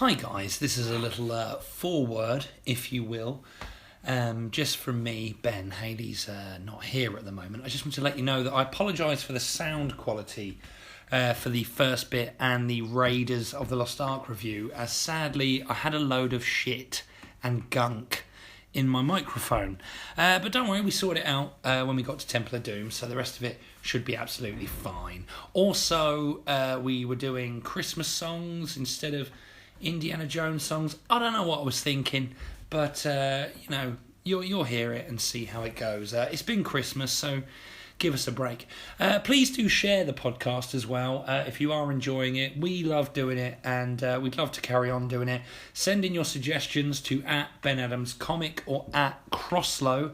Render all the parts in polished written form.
Hi guys, this is a little foreword, if you will, just from me, Ben. Hayley's not here at the moment. I just want to let you know that I apologise for the sound quality for the first bit and the Raiders of the Lost Ark review, as sadly I had a load of shit and gunk in my microphone. But don't worry, we sorted it out when we got to Temple of Doom, so the rest of it should be absolutely fine. Also, we were doing Christmas songs instead of Indiana Jones songs. I don't know what I was thinking, but you'll hear it and see how it goes. It's been Christmas, so give us a break. Please do share the podcast as well if you are enjoying it. We love doing it, and we'd love to carry on doing it. Send in your suggestions to @BenAdamsComic or @Crosslow,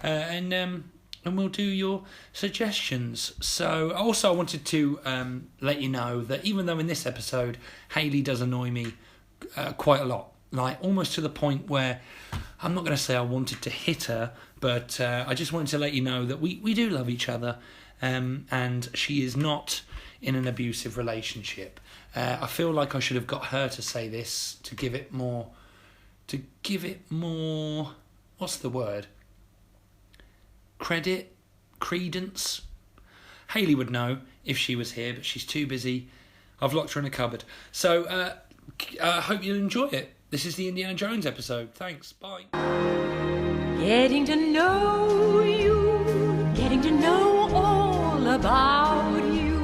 and we'll do your suggestions. So also I wanted to let you know that even though in this episode Hayley does annoy me quite a lot, like almost to the point where I'm not going to say I wanted to hit her, but I just wanted to let you know that we do love each other, and she is not in an abusive relationship. I feel like I should have got her to say this to give it more, what's the word? Credence. Hayley would know if she was here, but she's too busy. I've locked her in a cupboard. So I hope you'll enjoy it. This is the Indiana Jones episode. Thanks. Bye. Getting to know you, getting to know all about you.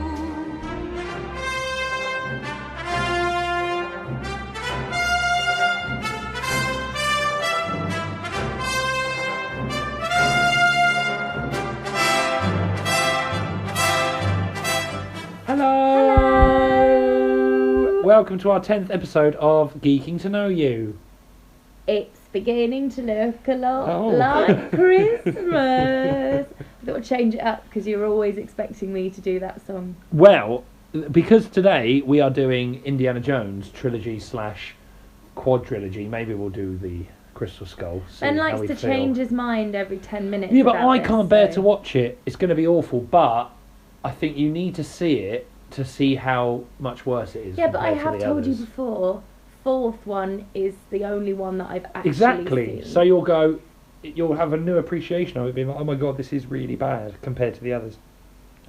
Hello! Welcome to our 10th episode of Geeking to Know You. It's beginning to look a lot like Christmas. I thought I'd change it up because you were always expecting me to do that song. Well, because today we are doing Indiana Jones trilogy / quadrilogy. Maybe we'll do the Crystal Skull. Ben likes to change his mind every 10 minutes. Yeah, but I can't bear to watch it. It's going to be awful. But I think you need to see it to see how much worse it is. Yeah, but I have told you before, fourth one is the only one that I've actually seen. So you'll have a new appreciation of it, being like, oh my god, this is really bad compared to the others.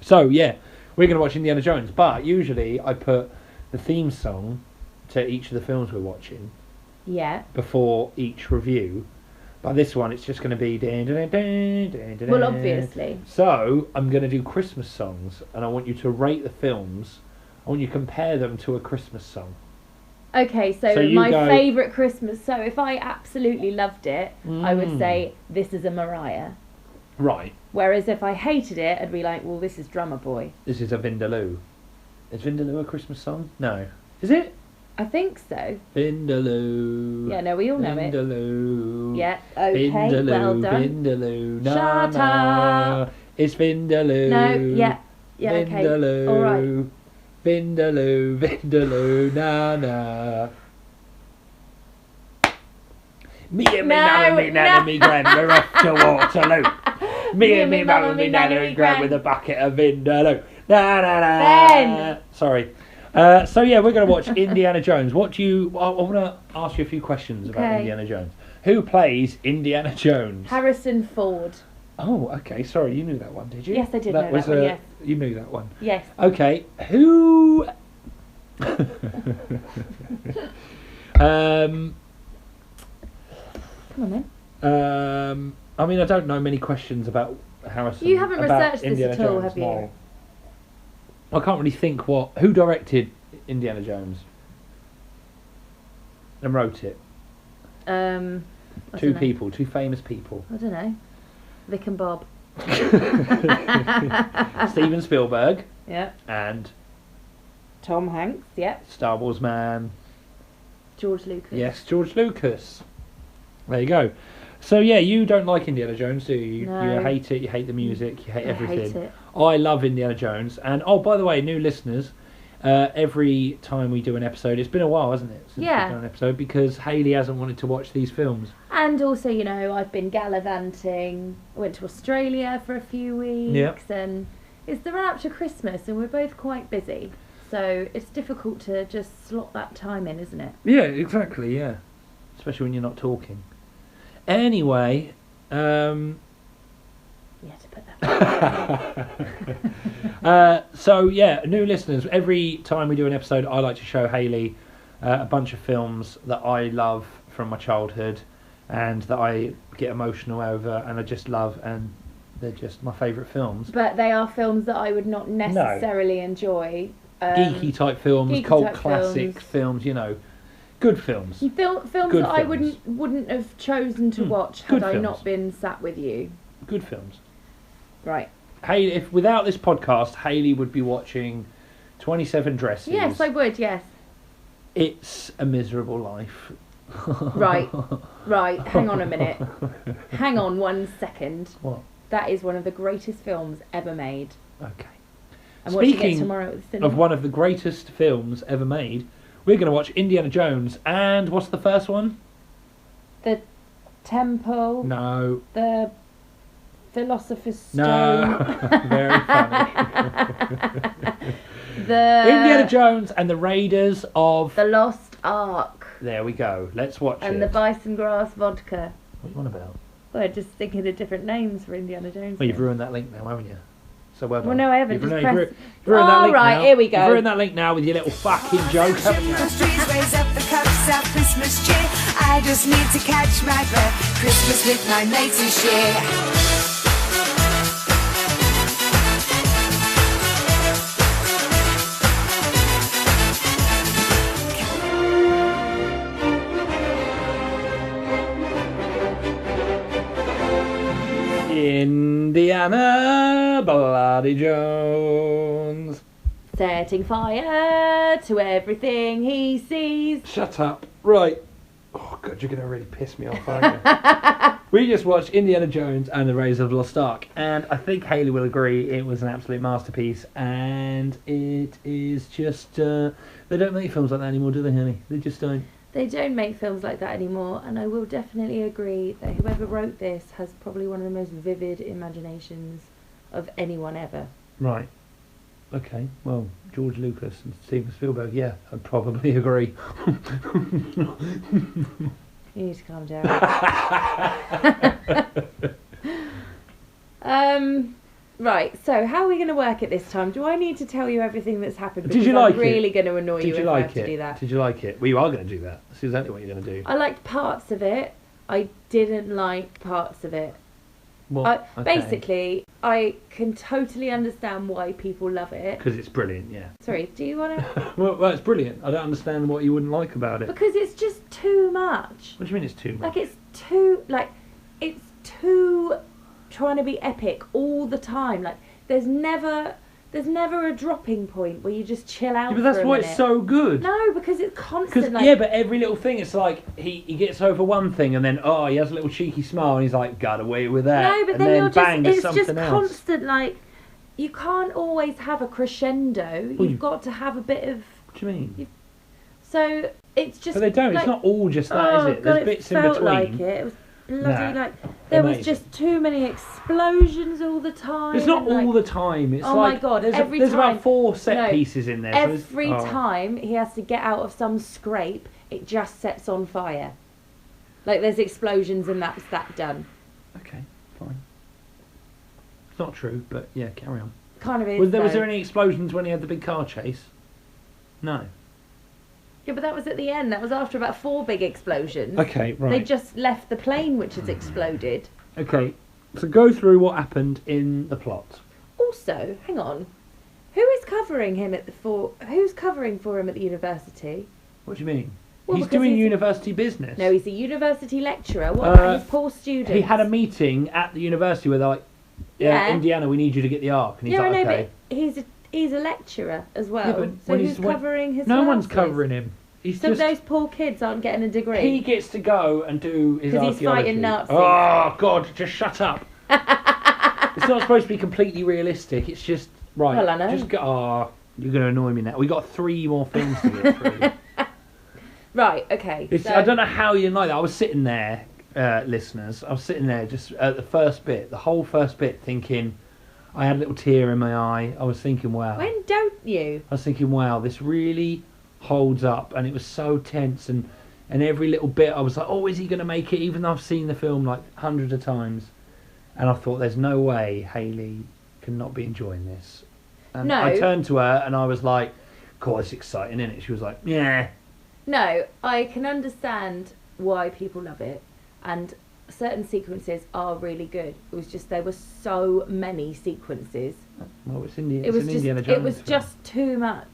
So yeah, we're going to watch Indiana Jones, but usually I put the theme song to each of the films we're watching. Yeah. Before each review. But this one, it's just going to be... Well, obviously. So, I'm going to do Christmas songs, and I want you to rate the films. I want you to compare them to a Christmas song. Okay, so my favourite Christmas... So, if I absolutely loved it, I would say, this is a Mariah. Right. Whereas if I hated it, I'd be like, well, this is Drummer Boy. This is a Vindaloo. Is Vindaloo a Christmas song? No. Is it? I think so. Vindaloo. Yeah, no, we all know Vindaloo. it. Yeah, okay, Vindaloo, well done. Vindaloo, Shut up. It's Vindaloo. No, yeah, Vindaloo, okay, all right. Vindaloo, na. Me and me No, mum and me nan and me gran, we're off to Waterloo. Me and me mum and me nan and me gran with a bucket of Vindaloo. Na. Ben. Sorry. So yeah, we're going to watch Indiana Jones. I want to ask you a few questions about Indiana Jones. Who plays Indiana Jones? Harrison Ford. Oh, okay. Sorry, you knew that one, did you? Yes, I did know that one, yes. You knew that one? Yes. Okay, who... Come on then. I mean, I don't know many questions about Harrison. You haven't about researched this Indiana at all, Jones, have you? no. I can't really think who directed Indiana Jones and wrote it. Two famous people. I don't know. Vic and Bob. Steven Spielberg. Yeah. And Tom Hanks. Yeah. Star Wars man. George Lucas. Yes, George Lucas. There you go. So yeah, you don't like Indiana Jones, do you? No. You hate it. You hate the music. You hate everything. I hate it. I love Indiana Jones. And by the way, new listeners, every time we do an episode, it's been a while, hasn't it? Since we've done an episode, because Hayley hasn't wanted to watch these films. And also, I've been gallivanting. I went to Australia for a few weeks, and it's the run up to Christmas, and we're both quite busy. so it's difficult to just slot that time in, isn't it? Yeah, exactly, yeah. Especially when you're not talking. Anyway, You had to put that. so yeah, new listeners, every time we do an episode, I like to show Hayley a bunch of films that I love from my childhood and that I get emotional over and I just love, and they're just my favourite films. But they are films that I would not necessarily enjoy. Geeky type films, geeky cult type classic films, you know, good films. Films Good that I films. wouldn't have chosen to watch Good had I films. not been sat with you. Good films. Right. Hayley, if without this podcast, Hayley would be watching 27 Dresses. Yes, I would. Yes. It's a miserable life. Right. Hang on a minute. Hang on 1 second. What? That is one of the greatest films ever made. Okay. I'm watching it Speaking tomorrow at the cinema. of one of the greatest films ever made, we're going to watch Indiana Jones. And what's the first one? The Temple. No. The Philosopher's Stone. No. Very funny. The Indiana Jones and the Raiders of... The Lost Ark. There we go. Let's watch And it. the Bison Grass Vodka. What are you on about? Well, just thinking of different names for Indiana Jones. Well, you've ruined that link now, haven't you? So well done. Well, no, I haven't. You've Just ruined, pressed... you've ruined that All link right, now. here we go. You've ruined that link now with your little fucking joke, haven't you? Trees raise up the cups of Christmas cheer. I just need to catch my breath. Christmas with my mates and share. Indiana Bloody Jones. Setting fire to everything he sees. Shut up. Right. Oh, God, you're going to really piss me off, aren't you? We just watched Indiana Jones and the Raiders of the Lost Ark, and I think Hayley will agree it was an absolute masterpiece, and it is just... they don't make films like that anymore, do they, Hayley? They just don't. They don't make films like that anymore, and I will definitely agree that whoever wrote this has probably one of the most vivid imaginations of anyone ever. Right. Okay, well, George Lucas and Steven Spielberg, yeah, I'd probably agree. You need to calm down. Right, so how are we going to work it this time? Do I need to tell you everything that's happened? Did you Because like I'm it? really going to annoy you Did you if I like have to it? do that. Did you like it? Well, you are going to do that. That's exactly what you're going to do. I liked parts of it. I didn't like parts of it. Well, Basically, I can totally understand why people love it. because it's brilliant, yeah. Sorry, do you want to? Well, it's brilliant. I don't understand what you wouldn't like about it. Because it's just too much. What do you mean it's too much? It's too trying to be epic all the time. Like there's never a dropping point where you just chill out. Yeah, but that's for a why minute. it's so good. No, because it's constant. Like, yeah, but every little thing, it's like he gets over one thing and then he has a little cheeky smile and he's like, got away with that. no, but and then you're bang, there's just it's something just else. constant. Like you can't always have a crescendo. Well, You've got to have a bit of. What do you mean? So it's just. But they don't. Like, It's not all just that, is it? God, There's bits in felt between. like it. It was bloody Nah, like there was amazing. just too many explosions all the time. It's not and, like, all the time. It's Oh my like God, there's, every there's time- about 4 set No, pieces in there. so there's- Every time he has to get out of some scrape, it just sets on fire. Like there's explosions and that's that done. Okay, fine. It's not true, but yeah, carry on. Kind of is. Was though. there any explosions when he had the big car chase? No. Yeah, but that was at the end. That was after about 4 big explosions. Okay, right. They just left the plane, which has exploded. Okay, so go through what happened in the plot. Also, hang on, who is covering him at the Who's covering for him at the university? What do you mean? Well, he's because doing he's- university business. No, he's a university lecturer. What about his poor students? He had a meeting at the university where they're like, Yeah. Indiana, we need you to get the Ark. And he's Yeah, I like, know, okay. but he's a lecturer as well. Yeah, but so when who's he's- covering his No one's classes? covering him. He's So just... those poor kids aren't getting a degree. He gets to go and do his 'Cause he's archaeology. fighting Nazis. Oh, God, just shut up. It's not supposed to be completely realistic. It's just, right. Well, I know. Just go, you're going to annoy me now. We got 3 more films to get through. Right, okay. It's, so, I don't know how you like that. I was sitting there, listeners. I was sitting there just at the first bit, the whole first bit, thinking. I had a little tear in my eye. I was thinking, wow. you? I was thinking, wow, this really holds up, and it was so tense, and every little bit I was like, oh, is he going to make it? Even though I've seen the film like hundreds of times, and I thought, there's no way Hayley can not be enjoying this. And No. I turned to her and I was like, God, it's exciting, isn't it? She was like, yeah. No, I can understand why people love it, and certain sequences are really good. It was just there were so many sequences. Well, it's Indiana. It was just Indiana Jones. it was film. just too much.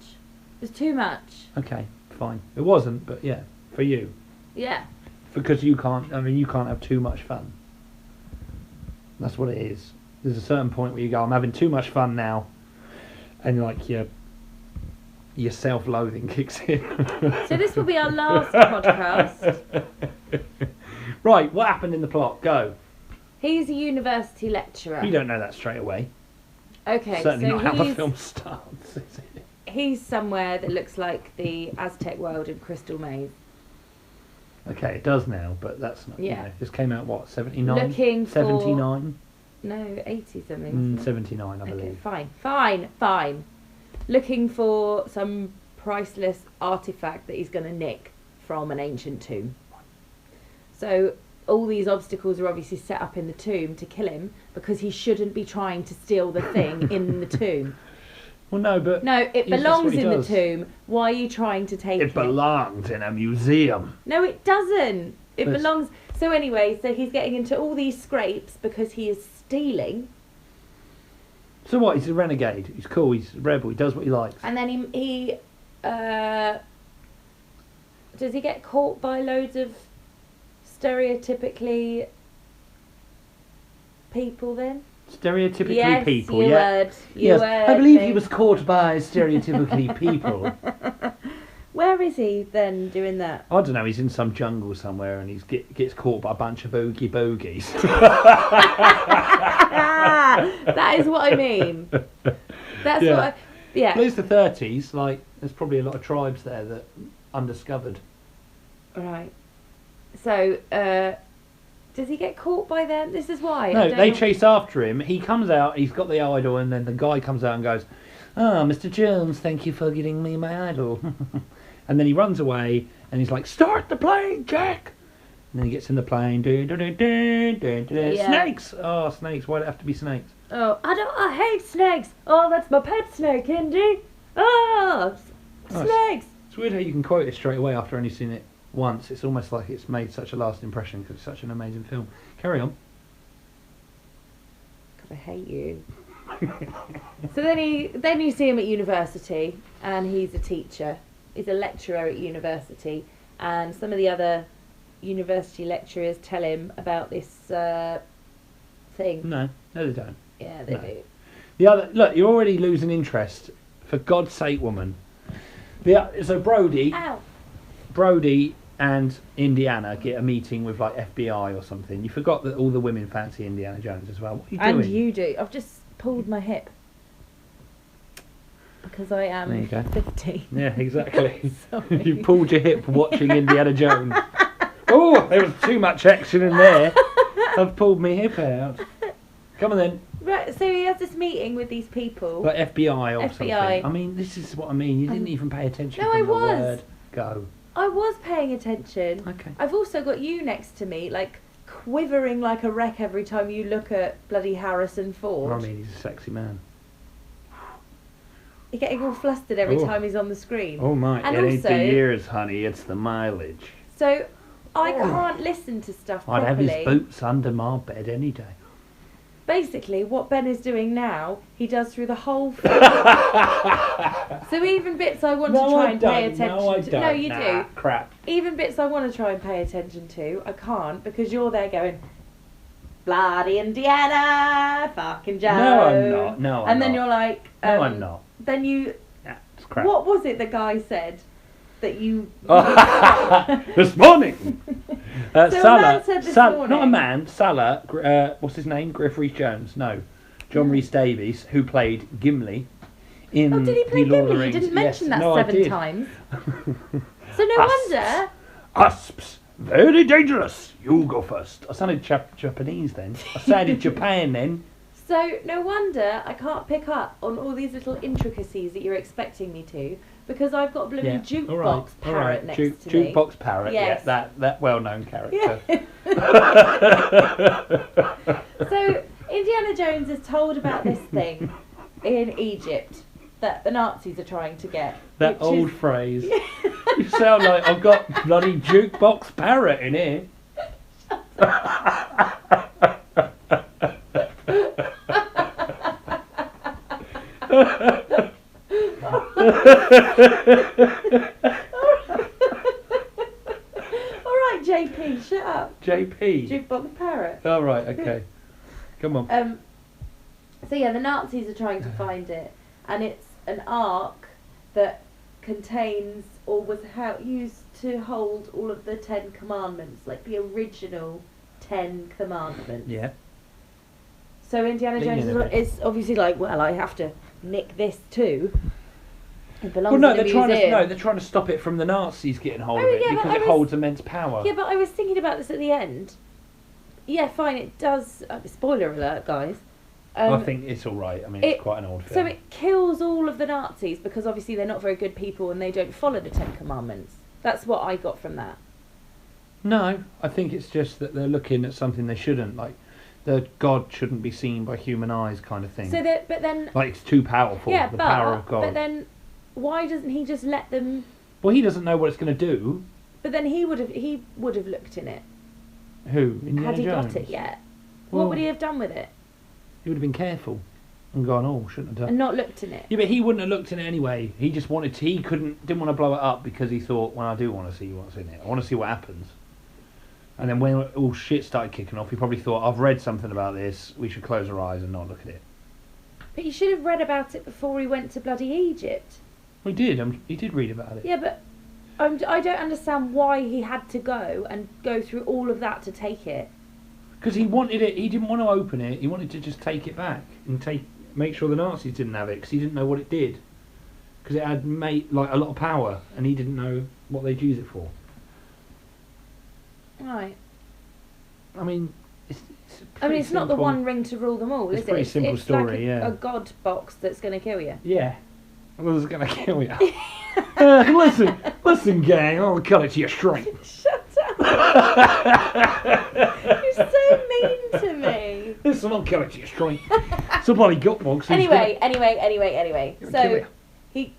It was too much. Okay, fine. It wasn't, but yeah, for you, Yeah. because you can't. I mean, you can't have too much fun. That's what it is. There's a certain point where you go, I'm having too much fun now, and like your self-loathing kicks in. So this will be our last podcast. Right, what happened in the plot? Go. He's a university lecturer. You don't know that straight away. Okay, Certainly so not how the he's, film starts, is it? he's somewhere that looks like the Aztec world in Crystal Maze. Okay, it does now, but that's not. Yeah. This came out what, 79? Looking for- 79? No, 80 something. 79, I Okay, believe. fine. Looking for some priceless artifact that he's going to nick from an ancient tomb. So all these obstacles are obviously set up in the tomb to kill him, because he shouldn't be trying to steal the thing in the tomb. Well, no, but No, it Yes, that's belongs what he in the does. tomb. Why are you trying to take it? it belongs in a museum. No, it doesn't. It But- belongs. So anyway, so he's getting into all these scrapes because he is stealing, So what? He's a renegade. He's cool. He's a rebel. He does what he likes. and then he does he get caught by loads of stereotypically people then? Stereotypically Yes, people. you Yeah. heard. You Yes, heard I believe me. he was caught by stereotypically people. Where is he then doing that? I don't know. He's in some jungle somewhere, and he gets caught by a bunch of oogie boogies. That is what I mean. That's Yeah. what. Yeah. But it's the 30s. Like, there's probably a lot of tribes there that undiscovered. Right. So, does he get caught by them? This is why. I No, don't they know. chase after him. He comes out. He's got the idol, and then the guy comes out and goes, "Ah, Mr. Jones, thank you for getting me my idol." And then he runs away, and he's like, "Start the plane, Jack!" And then he gets in the plane. Yeah. Snakes! Oh, snakes! Why'd it have to be snakes? Oh, I hate snakes. Oh, that's my pet snake, Indy. Oh, Nice. snakes. It's weird how you can quote it straight away after only seeing it once. It's almost like it's made such a lasting impression because it's such an amazing film. Carry on. God, I hate you. So then you see him at university, and he's a teacher. He's a lecturer at university, and some of the other university lecturers tell him about this thing. No, they don't. Yeah, they No. do. The other look, you're already losing interest. For God's sake, woman. So Brody and Indiana get a meeting with like FBI or something. You forgot that all the women fancy Indiana Jones as well. What are you And doing? you do. I've just pulled my hip because I There you am go. 50. Yeah, exactly. Sorry. You pulled your hip watching Indiana Jones. Oh, there was too much action in there. I've pulled my hip out. Come on then. Right, so he has this meeting with these people. Like FBI or FBI. something. I mean, this is what I mean. You didn't even pay attention No, from I the was. word go. I was paying attention. Okay. I've also got you next to me, like quivering like a wreck every time you look at bloody Harrison Ford. Well, I mean, he's a sexy man. You're getting all flustered every Oh. time he's on the screen. Oh my, And it ain't also- the years, honey, it's the mileage. So I can't listen to stuff I'd have properly. his boots under my bed any day. Basically, what Ben is doing now, he does through the whole film. So even bits I want to try and pay attention to. No, you do. Crap. Even bits I want to try and pay attention to, I can't because you're there going, bloody Indiana, fucking Jones. No, I'm not. No, I'm And then not. you're like, No, I'm not. Then you, Nah, it's crap. what was it the guy said that you? This morning. So a Salah, man said this not a morning- man. Salah. What's his name? Griff Rhys-Jones. No, John Hmm. Rhys-Davies, who played Gimli in Oh, did he play the Lord of the Gimli? You Rings. didn't mention Yes. that No, I 7 did. times. So no Asps. wonder. Asps, very dangerous. You go first. I sounded Japanese then. I sounded Japan then. So no wonder I can't pick up on all these little intricacies that you're expecting me to, because I've got a blooming jukebox parrot next to me. Jukebox parrot, Yes. yeah, that well-known character. Yeah. So Indiana Jones is told about this thing in Egypt that the Nazis are trying to get. That which old is- phrase. You sound like I've got bloody jukebox parrot in here. All right, JP, shut up. JP. Jukebox parrot. All right, okay. Come on. So yeah, the Nazis are trying to find it, and it's an ark that contains or was used to hold all of the 10 commandments, like the original 10 commandments. Yeah. So Indiana Lean Jones in a bit. is obviously like, well, I have to nick this too. It belongs Well, no, in a they're trying to museum. they're trying to stop it from the Nazis getting hold Oh, of it yeah, but because I it was- holds immense power. Yeah, but I was thinking about this at the end. Yeah, fine, it does. Spoiler alert, guys. I think it's all right. I mean, it's quite an old So film. it kills all of the Nazis because obviously they're not very good people and they don't follow the 10 Commandments. That's what I got from that. No, I think it's just that they're looking at something they shouldn't. Like, the God shouldn't be seen by human eyes, kind of thing. So that, but then, Like, it's too powerful. yeah, the power of God. but then, why doesn't he just let them? Well, he doesn't know what it's going to do. But then he would have looked in it. Who? Indiana Had he Jones? got it yet? Well- What would he have done with it? He would have been careful and gone, oh, shouldn't have done. And not looked in it. Yeah, but he wouldn't have looked in it anyway. He just wanted to. Didn't want to blow it up because he thought, well, I do want to see what's in it. I want to see what happens. And then when all shit started kicking off, he probably thought, I've read something about this. We should close our eyes and not look at it. But he should have read about it before he went to bloody Egypt. He did. He did read about it. Yeah, but I don't understand why he had to go and go through all of that to take it. Because he wanted it. He didn't want to open it. He wanted to just take it back and make sure the Nazis didn't have it because he didn't know what it did. Because it had like a lot of power, and he didn't know what they'd use it for. Right. I mean, it's It's not the simple. one ring to rule them all, It's is a pretty it? simple it's story, like yeah. a god box that's going to kill you. Yeah. Well, it's going to kill you. Listen, gang, I'll cut it to your shrink. Shut up! You're so mean to me. Listen, I'll cut it to your shrink. It's a bloody gut box. Anyway. Gonna kill So you.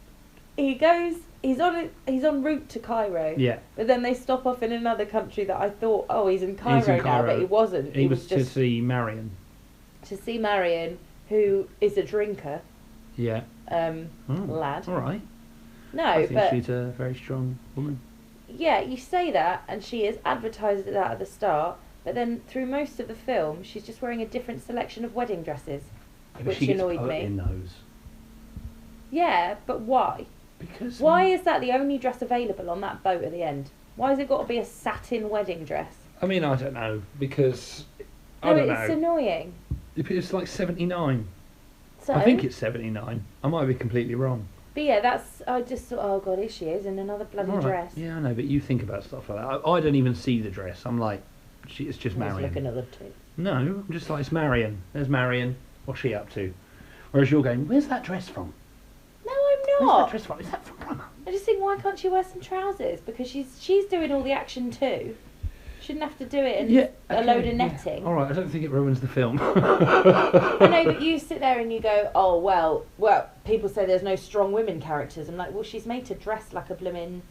he goes. He's en route to Cairo. Yeah. But then they stop off in another country that I thought, oh, he's in Cairo, He's in now, Cairo. but he wasn't. He was to just see Marion. to see Marion, who is a drinker. Yeah. Lad. All right. No, I think but she's a very strong woman. yeah, you say that, and she is advertised that at the start, but then through most of the film, she's just wearing a different selection of wedding dresses, Yeah, but which she gets annoyed put me. in those. Yeah, but why? Because Why is that the only dress available on that boat at the end? Why has it got to be a satin wedding dress? I mean, I don't know. Because No, I don't it's know. annoying. It's like 79. So, I think it's 79. I might be completely wrong. But yeah, I just thought, oh god, here she is in another bloody All right. dress. Yeah, I know, but you think about stuff like that. I don't even see the dress. I'm like, it's just I'm just Marion. looking at the tits. No, I'm just like, it's Marion. There's Marion. What's she up to? Whereas you're going, where's that dress from? No, I'm Where's that not. dress from? Is that from Plumber? I just think, why can't she wear some trousers? Because she's doing all the action too. Shouldn't have to do it in a load of netting. All right, I don't think it ruins the film. I know, but you sit there and you go, oh, well, people say there's no strong women characters. I'm like, well, she's made to dress like a blooming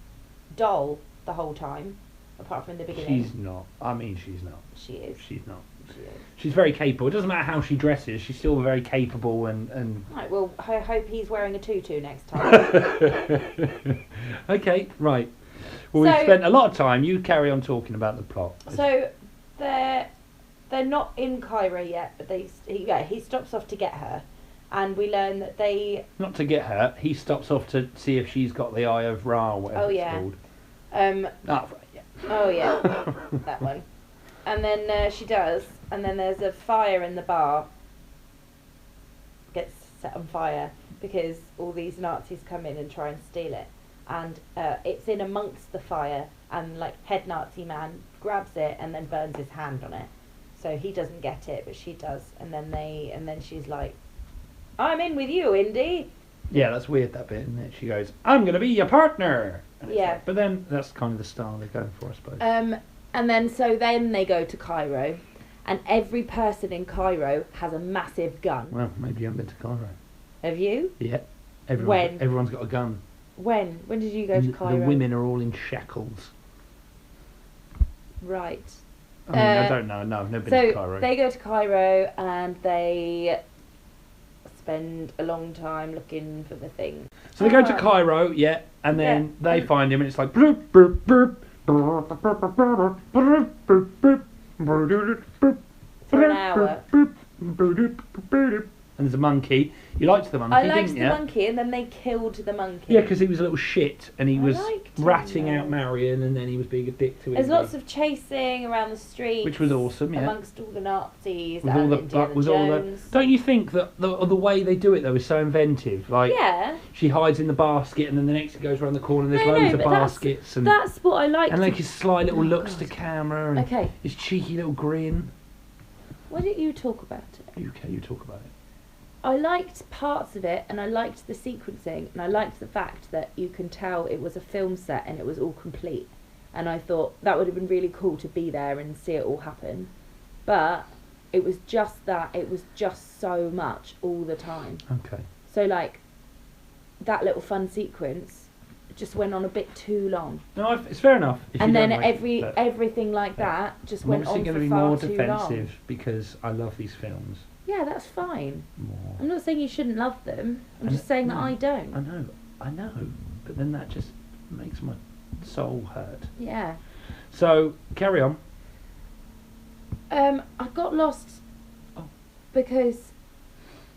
doll the whole time, apart from in the beginning. She's not. I mean, she's not. She is. She's not. She is. She's very capable. It doesn't matter how she dresses. She's still very capable and... Right, well, I hope he's wearing a tutu next time. Okay, right. Well, So- we've spent a lot of time. You carry on talking about the plot. So they're not in Cairo yet, but he stops off to get her, and we learn that they Not to get her. He stops off to see if she's got the Eye of Ra or whatever Oh, it's yeah. called. yeah, that one, and then she does, and then there's a fire in the bar. Gets set on fire because all these Nazis come in and try and steal it, and it's in amongst the fire, and like head Nazi man grabs it and then burns his hand on it. So he doesn't get it, but she does. And then she's like, I'm in with you, Indy. Yeah, that's weird, that bit, isn't it? She goes, I'm going to be your partner. And it's Yeah. like- but then that's kind of the style they're going for, I suppose. And then they go to Cairo, and every person in Cairo has a massive gun. Well, maybe you haven't been to Cairo. Have you? Yeah. When? Everyone's got a gun. When did you go to Cairo? The women are all in shackles. Right. I mean, I don't know. No, I've never been to Cairo. So they go to Cairo and they spend a long time looking for the thing. So they go to Cairo, yeah, and then they find him, and it's like bloop, bloop, bloop, For an hour. and there's a monkey. You liked the monkey, I liked didn't the you? monkey, and then they killed the monkey. Yeah, because he was a little shit, and he I was liked him, ratting though. out Marion, and then he was being a dick to him. There's lots of chasing around the streets, which was awesome, yeah. amongst all the Nazis With and all the, Indiana with all the, Jones. don't you think that the way they do it though is so inventive? Like, Yeah. she hides in the basket, and then the next it goes around the corner, and there's No, loads of but that's- baskets, and That's what I liked. like his sly little Oh, looks God. to camera, and Okay, his cheeky little grin. why don't you talk about it? You talk about it. I liked parts of it, and I liked the sequencing, and I liked the fact that you can tell it was a film set and it was all complete. And I thought that would have been really cool to be there and see it all happen. But it was just that, it was just so much all the time. Okay. So, like, that little fun sequence just went on a bit too long. No, it's fair enough. If And you then don't like that. everything like that just I'm went obviously on going for to be far more too defensive long. because I love these films Yeah, that's fine. more. I'm not saying you shouldn't love them. I'm And- just saying that no, I don't. I know, but then that just makes my soul hurt. Yeah. So carry on. I got lost Oh. because,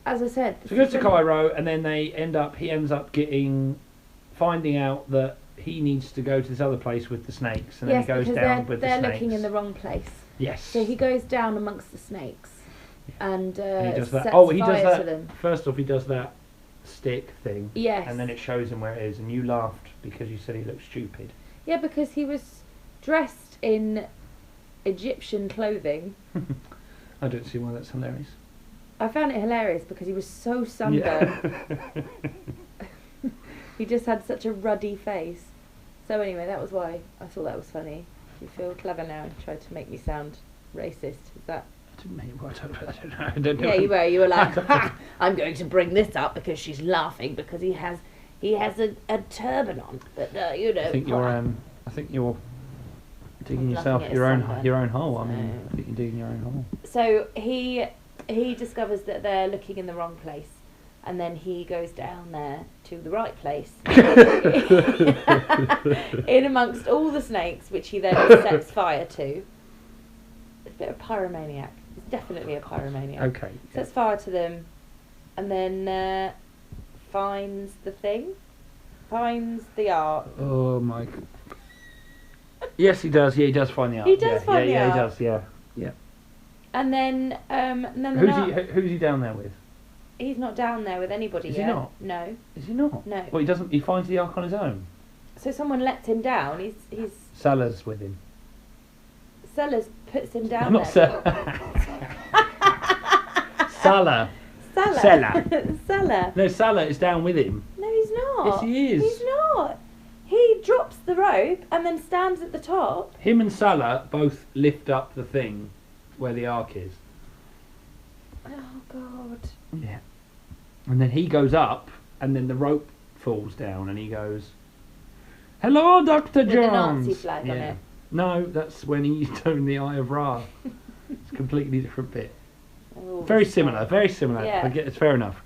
as I said, So he goes to Cairo, and then he ends up finding out that he needs to go to this other place with the snakes, and yes, then he goes because down with the they're snakes. looking in the wrong place. Yes. So he goes down amongst the snakes, and And he does that. sets Oh, he fire does to that. them. First off, he does that stick thing. Yes. And then it shows him where it is, and you laughed because you said he looked stupid. Yeah, because he was dressed in Egyptian clothing. I don't see why that's hilarious. I found it hilarious because he was so sunburned. He just had such a ruddy face. So anyway, that was why I thought that was funny. You feel clever now and tried to make me sound racist. Is that? I didn't mean what I don't know. Yeah, you were. You were like, ha, I'm going to bring this up because she's laughing because he has a turban on. But you know. I think you're digging I'm yourself laughing at your sunburn. own hole. I mean, So- I think you're digging your own hole. So he discovers that they're looking in the wrong place, and then he goes down there to the right place, in amongst all the snakes, which he then sets fire to. A bit of pyromaniac. He's definitely a pyromaniac. Okay. Sets fire to them, and then finds the thing, finds the art. Oh my. Yes, he does. Yeah, he does find the art. He does yeah, find the yeah, art. he does. Yeah, yeah. And then the Who's he down there with? he's not down there with anybody Is he yet. not? No. Is he not? No. Well, he doesn't. He finds the ark on his own. So someone lets him down. He's Salah's with him. Sellers puts him down Not there. Salah. Salah. Seller. Salah. No, Salah is down with him. No, he's not. Yes, he is. He's not. He drops the rope and then stands at the top. Him and Salah both lift up the thing where the ark is. Oh God. Yeah. And then he goes up, and then the rope falls down, and he goes, "Hello, Dr. With the Jones." Nazi flag on it. No, that's when he's doing the Eye of Ra. It's a completely different bit. Oh, Very this similar, guy. very similar. Yeah. I get it's fair enough.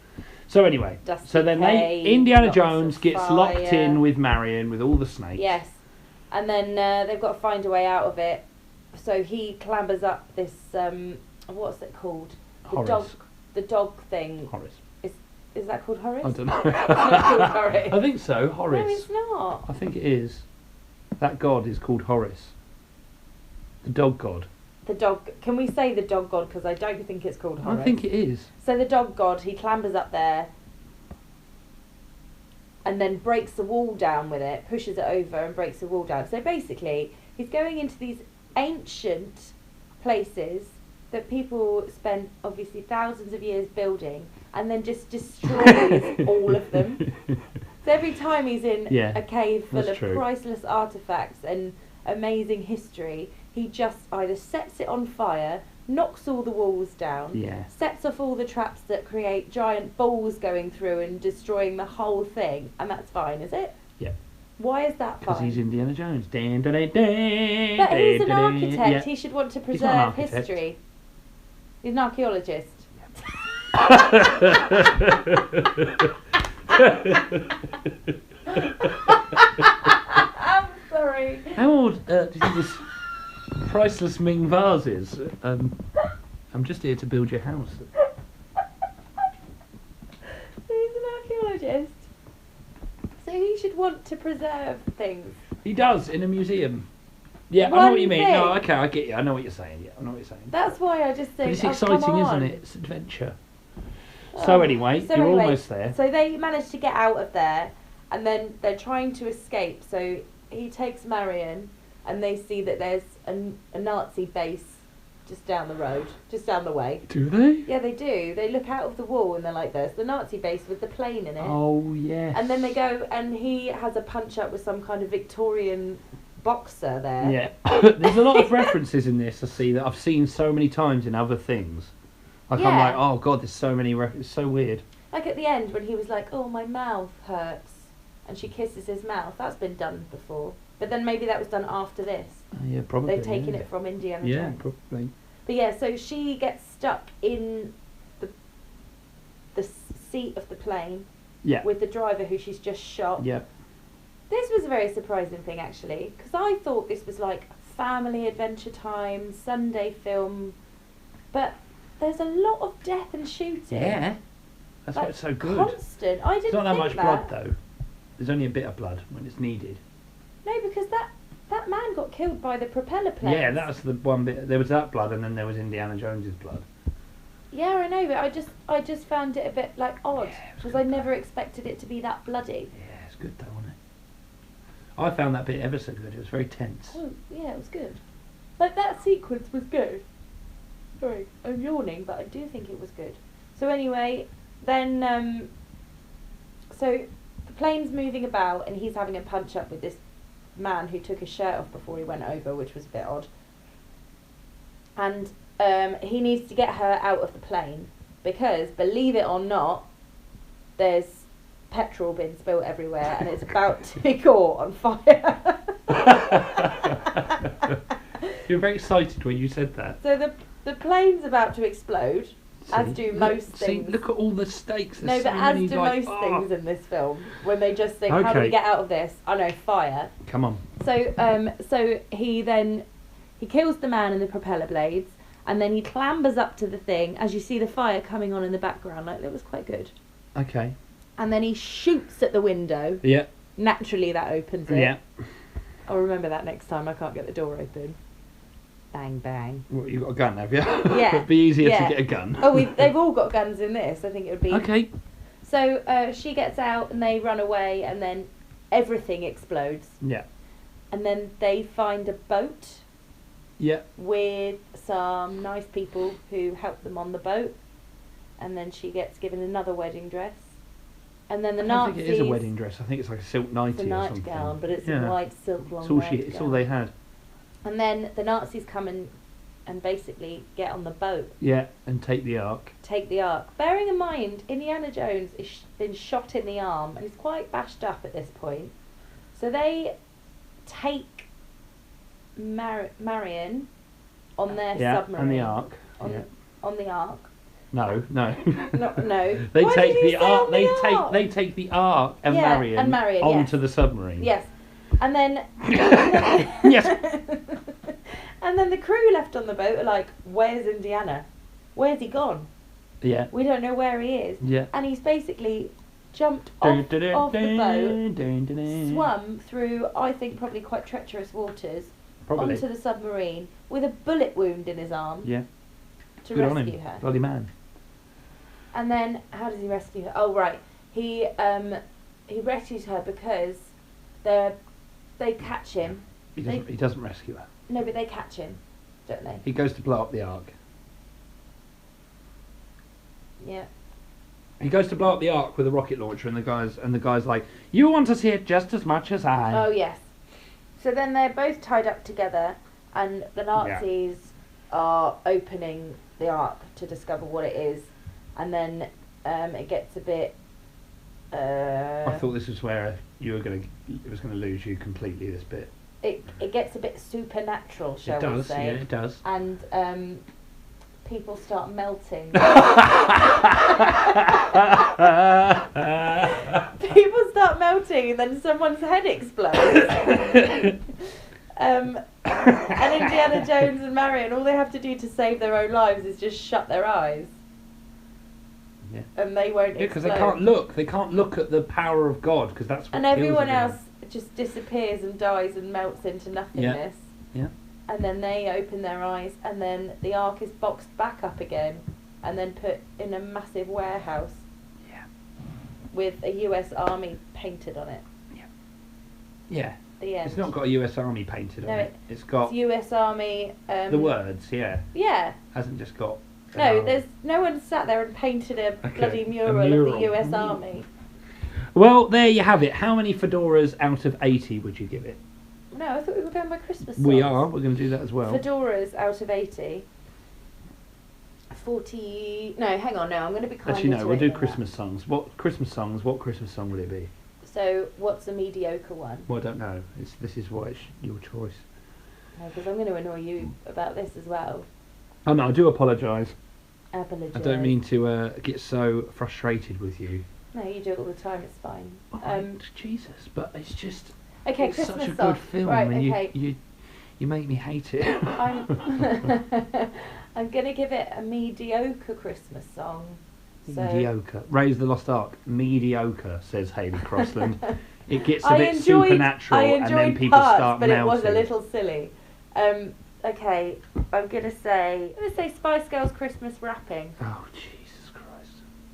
So anyway, Dusty so then hay, Indiana lots Jones of gets locked fire. in with Marion with all the snakes. Yes. And then they've got to find a way out of it. So he clambers up this what's it called? Horace. The dog thing. Horace. Is that called Horace? I don't know. It's not called Horace. I think so. No, Horace. it's not. I think it is. That god is called Horace. The dog god. The dog. Can we say the dog god? Because I don't think it's called Horace. I think it is. So the dog god, he clambers up there, and then breaks the wall down with it, pushes it over, and breaks the wall down. So basically, he's going into these ancient places that people spent obviously thousands of years building and then just destroys all of them. So every time he's in a cave full of priceless artefacts and amazing history, he just either sets it on fire, knocks all the walls down, sets off all the traps that create giant balls going through and destroying the whole thing, and that's fine, is it? Yeah. Why is that fine? Because he's Indiana Jones. But he's an architect. Yeah. He should want to He's not an preserve architect. history. He's an archaeologist. I'm sorry. How old do you think this priceless Ming vase is? I'm just here to build your house. He's an archaeologist. So he should want to preserve things. He does, in a museum. Yeah, I know what you mean. No, okay, I get you. I know what you're saying. Yeah, I know what you're saying. That's why I just think, But it's come exciting, on. isn't it? It's adventure. So anyway, you're almost there. So they manage to get out of there, and then they're trying to escape. So he takes Marion, and they see that there's a Nazi base just down the road, just down the way. Do they? Yeah, they do. They look out of the wall, and they're like, there's the Nazi base with the plane in it. Oh, yes. And then they go, and he has a punch-up with some kind of Victorian boxer there. Yeah. There's a lot of references in this, I see, that I've seen so many times in other things. Like, I'm like, oh, God, there's so many references. It's so weird. Like at the end when he was like, oh, my mouth hurts, and she kisses his mouth. That's been done before. But then maybe that was done after this. Yeah, probably. They've taken it from Indiana Jones. Yeah, probably. But yeah, so she gets stuck in the seat of the plane with the driver who she's just shot. Yeah. This was a very surprising thing, actually, because I thought this was like family adventure time, Sunday film, but there's a lot of death and shooting. Yeah. That's like, why it's so good. Constant. I didn't It's not that think much blood, though. There's only a bit of blood when it's needed. No, because that man got killed by the propeller planes. Yeah, that was the one bit. There was that blood, and then there was Indiana Jones's blood. Yeah, I know, but I just found it a bit like odd because I never expected it to be that bloody. Yeah, it's good though, wasn't it? I found that bit ever so good. It was very tense. Oh, yeah, it was good. Like that sequence was good. Sorry, I'm yawning, but I do think it was good. So anyway, then so the plane's moving about, and he's having a punch up with this man who took his shirt off before he went over, which was a bit odd. And he needs to get her out of the plane because, believe it or not, there's petrol being spilt everywhere and it's about to be caught on fire. You were very excited when you said that. So the plane's about to explode, as do most things. See, look at all the stakes. No, but as do most things in this film, when they just think, how do we get out of this? I know, fire. Come on. So he kills the man in the propeller blades, and then he clambers up to the thing, as you see the fire coming on in the background. Like, it was quite good. Okay. And then he shoots at the window. Yeah. Naturally, that opens it. Yeah. I'll remember that next time I can't get the door open. Bang, bang. Well, you've got a gun, have you? Yeah. It'd be easier to get a gun. Oh, they've all got guns in this. I think it would be... Okay. So she gets out and they run away, and then everything explodes. Yeah. And then they find a boat. Yeah. With some nice people who help them on the boat. And then she gets given another wedding dress. And then the Nazis... I don't think it is a wedding dress. I think it's like a silk nightie it's a or something. nightgown, but it's a white silk long It's all they had. And then the Nazis come and basically get on the boat. Yeah, and take the Ark. Take the Ark. Bearing in mind, Indiana Jones has been shot in the arm and he's quite bashed up at this point. So they take Marion on their submarine. and the Ark. On the Ark. No. No. They Why take did you the say Ark. on the Ark? They take the Ark and Marion onto the submarine. Yes. And then Yes. And then the crew left on the boat are like, where's Indiana? Where's he gone? Yeah. We don't know where he is. Yeah. And he's basically jumped off the boat, swum through, I think, probably quite treacherous waters, onto the submarine with a bullet wound in his arm. Yeah. To Good rescue on him. her. Bloody man. And then how does he rescue her? Oh right, he rescues her because they catch him. He doesn't rescue her. No, but they catch him, don't they? He goes to blow up the Ark. Yeah. He goes to blow up the Ark with a rocket launcher, and the guy's like, "You want to see it just as much as I." Oh yes. So then they're both tied up together, and the Nazis are opening the Ark to discover what it is, and then it gets a bit. I thought this was where it was gonna lose you completely. This bit. It gets a bit supernatural, shall we say? Yeah, it does. And people start melting. People start melting, and then someone's head explodes. And Indiana Jones and Marion, all they have to do to save their own lives is just shut their eyes. Yeah. And they won't explode. Because they can't look. They can't look at the power of God, because that's what and kills everyone everyone. else just disappears and dies and melts into nothingness. Yeah. And then they open their eyes, and then the Ark is boxed back up again, and then put in a massive warehouse. Yeah. With a US Army painted on it. Yeah. The end. It's not got a US Army painted on it. It's got It's US Army. the words. Yeah. Yeah. Hasn't just got. No, there's no one sat there and painted a bloody mural of the US Army. Well, there you have it. How many fedoras out of 80 would you give it? No, I thought we were going by Christmas songs. We are. We're going to do that as well. Fedoras out of 80. 40. No, hang on. No, I'm going to be kind. Actually, no. We'll do Christmas songs. What Christmas song would it be? So, what's a mediocre one? Well, I don't know. This is why it's your choice. No, because I'm going to annoy you about this as well. Oh no, I do apologise. Apologise. I don't mean to get so frustrated with you. No, you do it all the time. It's fine. Jesus, but it's just. Okay, it's Christmas such a song. good film, Right, and okay. you make me hate it. I'm going to give it a mediocre Christmas song. So Mediocre. Raise the Lost Ark. Mediocre, says Hayley Crossland. It gets a bit supernatural, and then people parts, start but melting. it was a little silly. Okay, I'm gonna say Spice Girls Christmas Wrapping Oh Jesus Christ!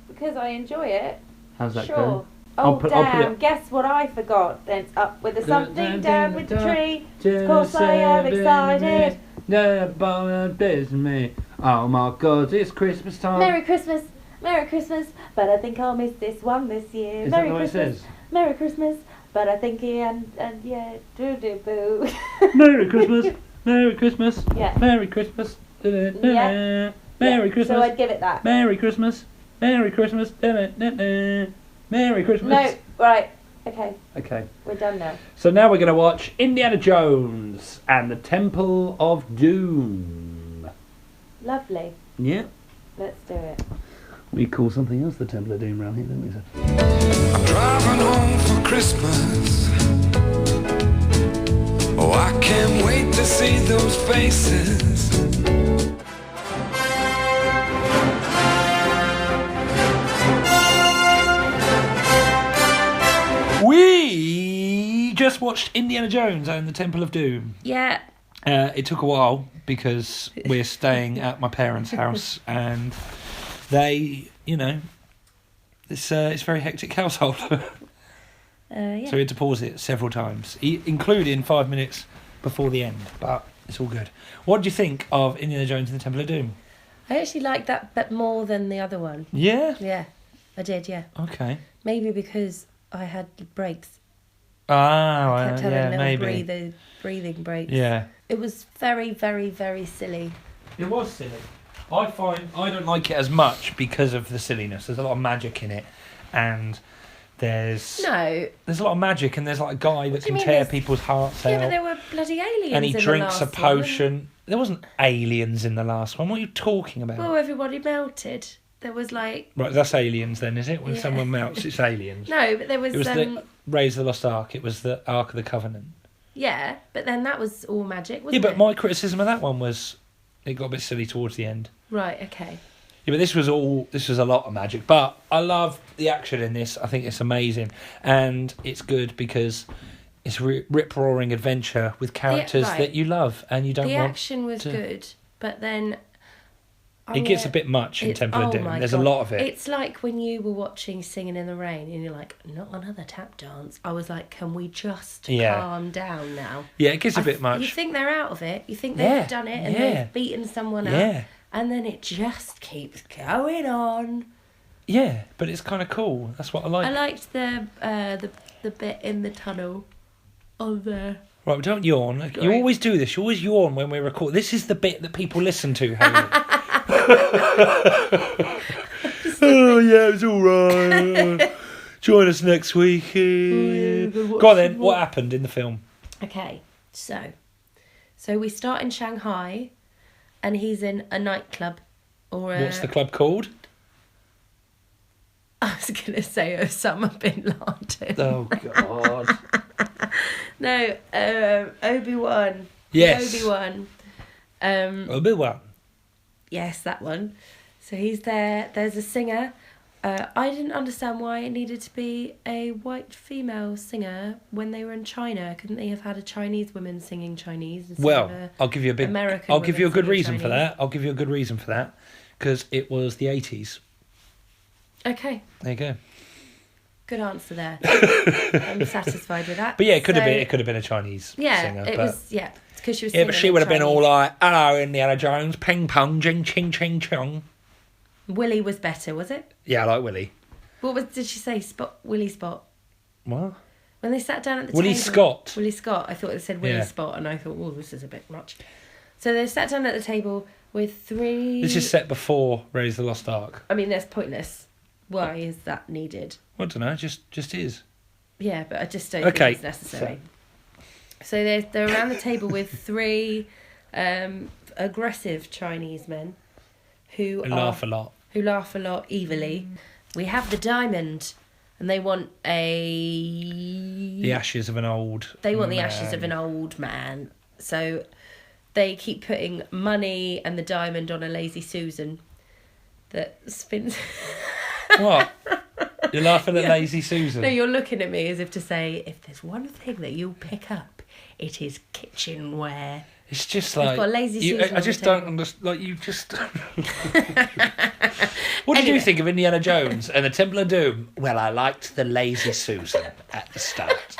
because I enjoy it. How's that Sure. going? Oh I'll put damn! it- Guess what I forgot? Then it's up with the something down with the tree. Of course I am excited. Me. Oh my God! It's Christmas time. Merry Christmas, Merry Christmas. But I think I'll miss this one this year. Is Merry that what Christmas, it says? Merry Christmas. But I think and yeah, doo doo boo. Merry Christmas. Merry Christmas. Yeah. Merry Christmas. Yeah. Merry Yeah, Christmas. So I'd give it that. Merry Christmas. Merry Christmas. Merry Christmas. No, right. Okay, Okay. we're done now. So now we're going to watch Indiana Jones and the Temple of Doom. Lovely. Yeah. Let's do it. We call something else the Temple of Doom around here, don't we, sir? I'm driving home for Christmas. Oh, I can't wait to see those faces. We just watched Indiana Jones and the Temple of Doom. Yeah. It took a while because we're staying at my parents' house and they, it's a very hectic household. Yeah. So we had to pause it several times, including 5 minutes before the end, but it's all good. What do you think of Indiana Jones and the Temple of Doom? I actually liked that bit more than the other one. Yeah? Yeah, I did, yeah. Okay. Maybe because I had breaks. Ah, I kept having yeah, little maybe. breathing breaks. Yeah. It was very, very, very silly. It was silly. I find I don't like it as much because of the silliness. There's a lot of magic in it, and there's No. a lot of magic, and there's like a guy that do you can mean tear there's- people's hearts Yeah, out, but there were bloody aliens and he in drinks the a last one. potion. There wasn't aliens in the last one. What are you talking about? Well, everybody melted. There was like... Right, that's aliens then, is it? When Yeah. someone melts, it's aliens. No, but there was... It was the Raise the Lost Ark. It was the Ark of the Covenant. Yeah, but then that was all magic, Yeah, wasn't but it? my criticism of that one was it got a bit silly towards the end. Right, okay. Yeah, but this was a lot of magic. But I love the action in this. I think it's amazing. And it's good because it's rip-roaring adventure with characters right. that you love and you don't The want action was to... good, but then... It gets a bit much in Temple of Doom. my There's God. a lot of it. It's like when you were watching Singing in the Rain and you're like, not another tap dance. I was like, can we just calm down now? Yeah, it gets a bit much. You think they're out of it. You think Yeah, they've done it and yeah. they've beaten someone Yeah. up. and then it just keeps going on. Yeah, but it's kind of cool. That's what I like. I liked the bit in the tunnel on there. Right, don't yawn. You Right. always do this. You always yawn when we record. This is the bit that people listen to, Hayley. Oh, yeah, it's all right. Join us next week. Go on then. What happened in the film? Okay, so we start in Shanghai, and he's in a nightclub, or What's the club called? I was gonna say Osama bin Laden. Oh, God. No, Obi-Wan. Yes. Obi-Wan. Obi-Wan. Yes, that one. So he's there. There's a singer. I didn't understand why it needed to be a white female singer when they were in China. Couldn't they have had a Chinese woman singing Chinese? Instead of Well, I'll give you a big. American I'll give you a women good singing reason for Chinese? that. I'll give you a good reason for that, because it was the 80s. Okay, There you go. good answer there. I'm satisfied with that. But yeah, it could have So- been. It could have been a Chinese Yeah, singer. it but, was. Yeah, because she was. yeah, but singing she in would have been all Chinese. like, "Hello, Indiana Jones, ping pong, jing ching ching chong." Willie was better, was it? Yeah, I like Willie. Did she say? Willie Spot. What? When they sat down at the Willie table. Scott. Willie Scott. I thought it said Willie Yeah. Spot, and I thought, oh, this is a bit much. So they sat down at the table with three. This is set before Raise the Lost Ark. I mean, that's pointless. Why is that needed? I don't know. Just is. Yeah, but I just don't Okay, think it's necessary. So they're around the table with three aggressive Chinese men who And laugh a lot. who laugh a lot evilly. We have the diamond, and they want The ashes of an old. They want the man. ashes of an old man. So they keep putting money and the diamond on a lazy Susan that spins. What? You're laughing at Yeah. Lazy Susan. No, you're looking at me as if to say, if there's one thing that you'll pick up, it is kitchenware. It's just We've like got Lazy you, Susan I on just the don't table. understand. Like you just. What did you Anyway. think of Indiana Jones and the Temple of Doom? Well, I liked the Lazy Susan at the start.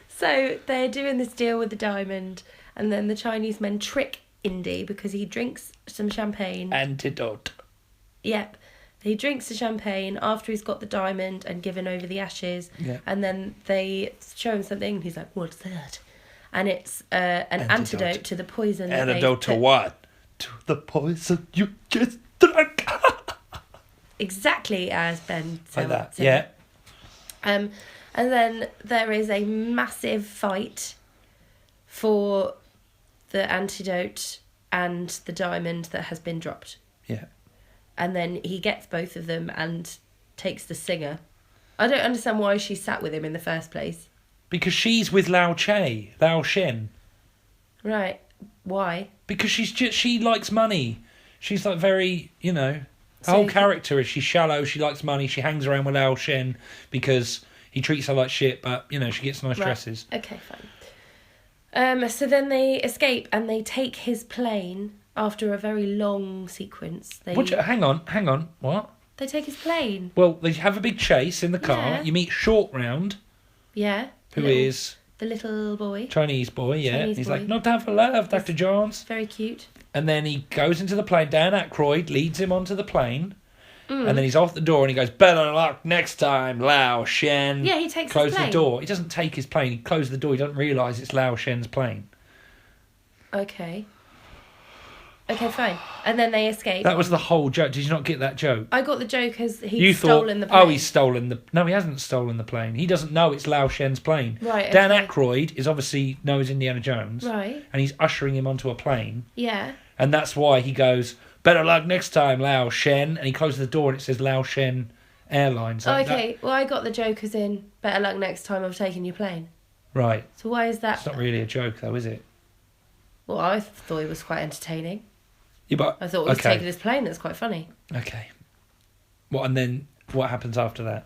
So they're doing this deal with the diamond, and then the Chinese men trick Indy because he drinks some champagne. Antidote. Yep. He drinks the champagne after he's got the diamond and given over the ashes. Yeah. And then they show him something and he's like, what's that? And it's an Antidote. antidote to the poison. that Antidote they to put- what? To the poison you just drank. Exactly as Ben said. Like that. Yeah. And then there is a massive fight for the antidote and the diamond that has been dropped. Yeah. And then he gets both of them and takes the singer. I don't understand why she sat with him in the first place. Because she's with Lao Shen. Right. Why? Because she likes money. She's like very, her whole character is she's shallow, she likes money, she hangs around with Lao Shen because he treats her like shit, but, she gets nice Right. dresses. Okay, fine. So then they escape and they take his plane after a very long sequence. Hang on, what? They take his plane. Well, they have a big chase in the car. Yeah. You meet Short Round, Yeah. who is the little boy. Chinese boy, yeah. Chinese He's boy. like, not to have for love, Dr. Jones. Very cute. And then he goes into the plane. Dan Aykroyd leads him onto the plane. Mm. And then he's off the door and he goes, better luck next time, Lao Shen. Yeah, he takes Close his the plane. door. He doesn't take his plane. He closes the door. He doesn't realise it's Lao Shen's plane. Okay. Okay, fine. And then they escape. That was the whole joke. Did you not get that joke? I got the joke as You he's thought, stolen the plane. he's stolen the... No, he hasn't stolen the plane. He doesn't know it's Lao Shen's plane. Right, Dan okay. Aykroyd is obviously knows Indiana Jones. Right. And he's ushering him onto a plane. Yeah. And that's why he goes, better luck next time, Lao Shen. And he closes the door and it says Lao Shen Airlines. Like Okay, well, I got the joke as in, better luck next time I've taken your plane. that. Right. So why is that? It's not really a joke, though, is it? Well, I thought it was quite entertaining. Yeah, but, I thought it was okay. taking his plane. That's quite funny. Okay. And then what happens after that?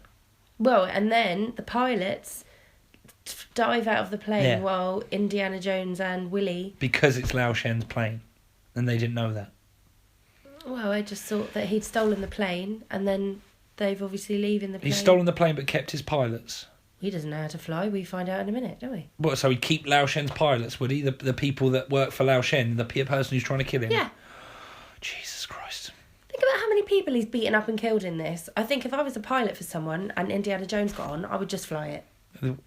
Well, and then the pilots dive out of the plane Yeah. while Indiana Jones and Willie... Because it's Lao Shen's plane. And they didn't know that. Well, I just thought that he'd stolen the plane, and then they've obviously leaving the plane. He's stolen the plane but kept his pilots. He doesn't know how to fly. We find out in a minute, don't we? What, so he'd keep Lao Shen's pilots, would he? The people that work for Lao Shen, the person who's trying to kill him? Yeah. Jesus Christ. Think about how many people he's beaten up and killed in this. I think if I was a pilot for someone and Indiana Jones got on, I would just fly it.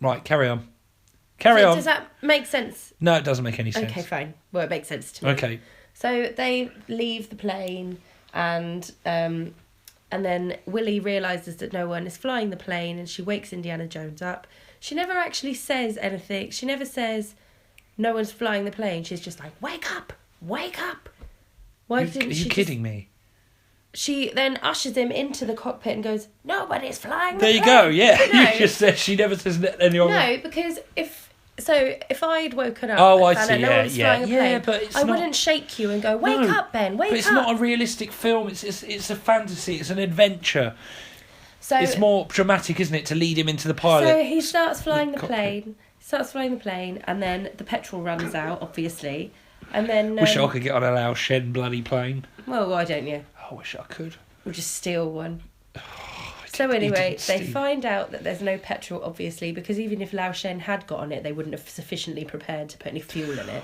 Right, carry on. Carry on. Does that make sense? No, it doesn't make any sense. Okay, fine. Well, it makes sense to me. Okay. So they leave the plane and then Willie realises that no one is flying the plane and she wakes Indiana Jones up. She never actually says anything. She never says no one's flying the plane. She's just like, wake up, wake up. Why Are didn't you she kidding me? She then ushers him into the cockpit and goes, nobody's flying the There plane. you go, yeah. No. You just said she never says anyone. No, because if I'd woken up Oh, I and found see, out no yeah, one was yeah. flying a plane, Yeah, but it's I not- wouldn't shake you and go, wake No, up, Ben, wake But it's up. not a realistic film. It's a fantasy. It's an adventure. So It's more dramatic, isn't it, to lead him into the pilot? So he starts flying the cockpit. plane, and then the petrol runs out, obviously. And then... Wish I could get on a Lao Shen bloody plane. Well, why don't you? I wish I could. We'll just steal one. Oh, So anyway, they steal. find out that there's no petrol, obviously, because even if Lao Shen had got on it, they wouldn't have sufficiently prepared to put any fuel in it.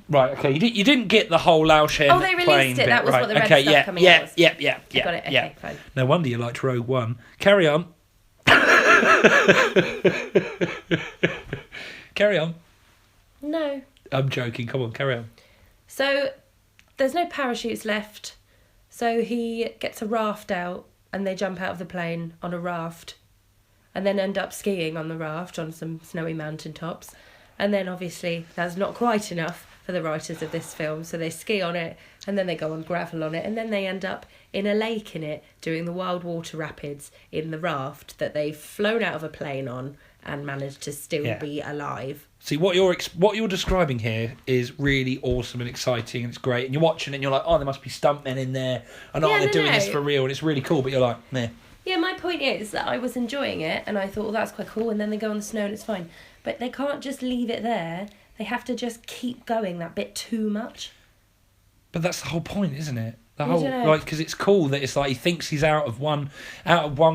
Right, okay. You didn't get the whole Lao Shen Oh, they released plane it. bit, That was right. what the red okay, stuff yeah, coming yeah, out was. yeah, yeah, yeah, Got it, yeah. okay, fine. No wonder you liked Rogue One. Carry on. Carry on. No. I'm joking. Come on, carry on. So there's no parachutes left. So he gets a raft out and they jump out of the plane on a raft and then end up skiing on the raft on some snowy mountaintops. And then obviously that's not quite enough for the writers of this film. So they ski on it and then they go on gravel on it and then they end up in a lake in it doing the wild water rapids in the raft that they've flown out of a plane on and managed to still Yeah. be alive. See, what you're describing here is really awesome and exciting, and it's great. And you're watching it, and you're like, oh, there must be stuntmen in there, and Yeah, they're no, doing no. this for real, and it's really cool. But you're like, meh. Yeah, my point is that I was enjoying it and I thought, well, that's quite cool, and then they go on the snow and it's fine. But they can't just leave it there. They have to just keep going that bit too much. But that's the whole point, isn't it? The I whole don't know. because it's cool that it's like he thinks he's out of one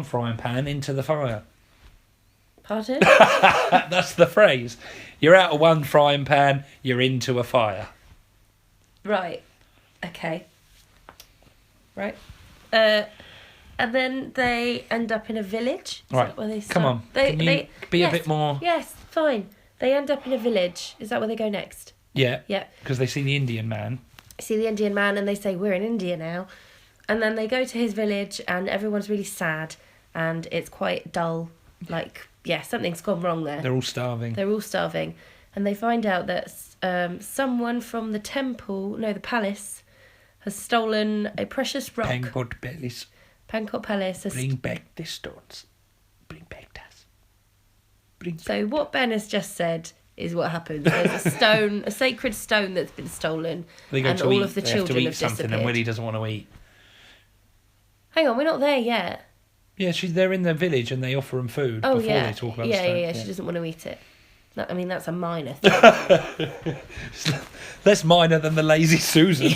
frying pan into the fire. Pardon? That's the phrase. You're out of one frying pan, you're into a fire. Right. Okay. Right. And then they end up in a village. Is Right. that where they Come start? on. Can you be a bit more? Yes, fine. They end up in a village. Is that where they go next? Yeah. Yeah. Because they see the Indian man. See the Indian man and they say, we're in India now. And then they go to his village and everyone's really sad and it's quite dull. Like, yeah, something's gone wrong there. They're all starving. They're all starving. And they find out that someone from the palace, has stolen a precious rock. Pangpot bellies. Pankot Palace. Bring back the stones. Bring back das. Bring So what Ben has just said is what happens. There's a stone, a sacred stone that's been stolen, They go and to all eat. of the They have to children eat have something, disappeared. and Willie doesn't want to eat. Hang on, we're not there yet. Yeah, they're in their village and they offer them food Oh before yeah, they talk about yeah, the stone. yeah. She doesn't want to eat it. I mean, that's a minor thing. Less minor than the lazy Susan.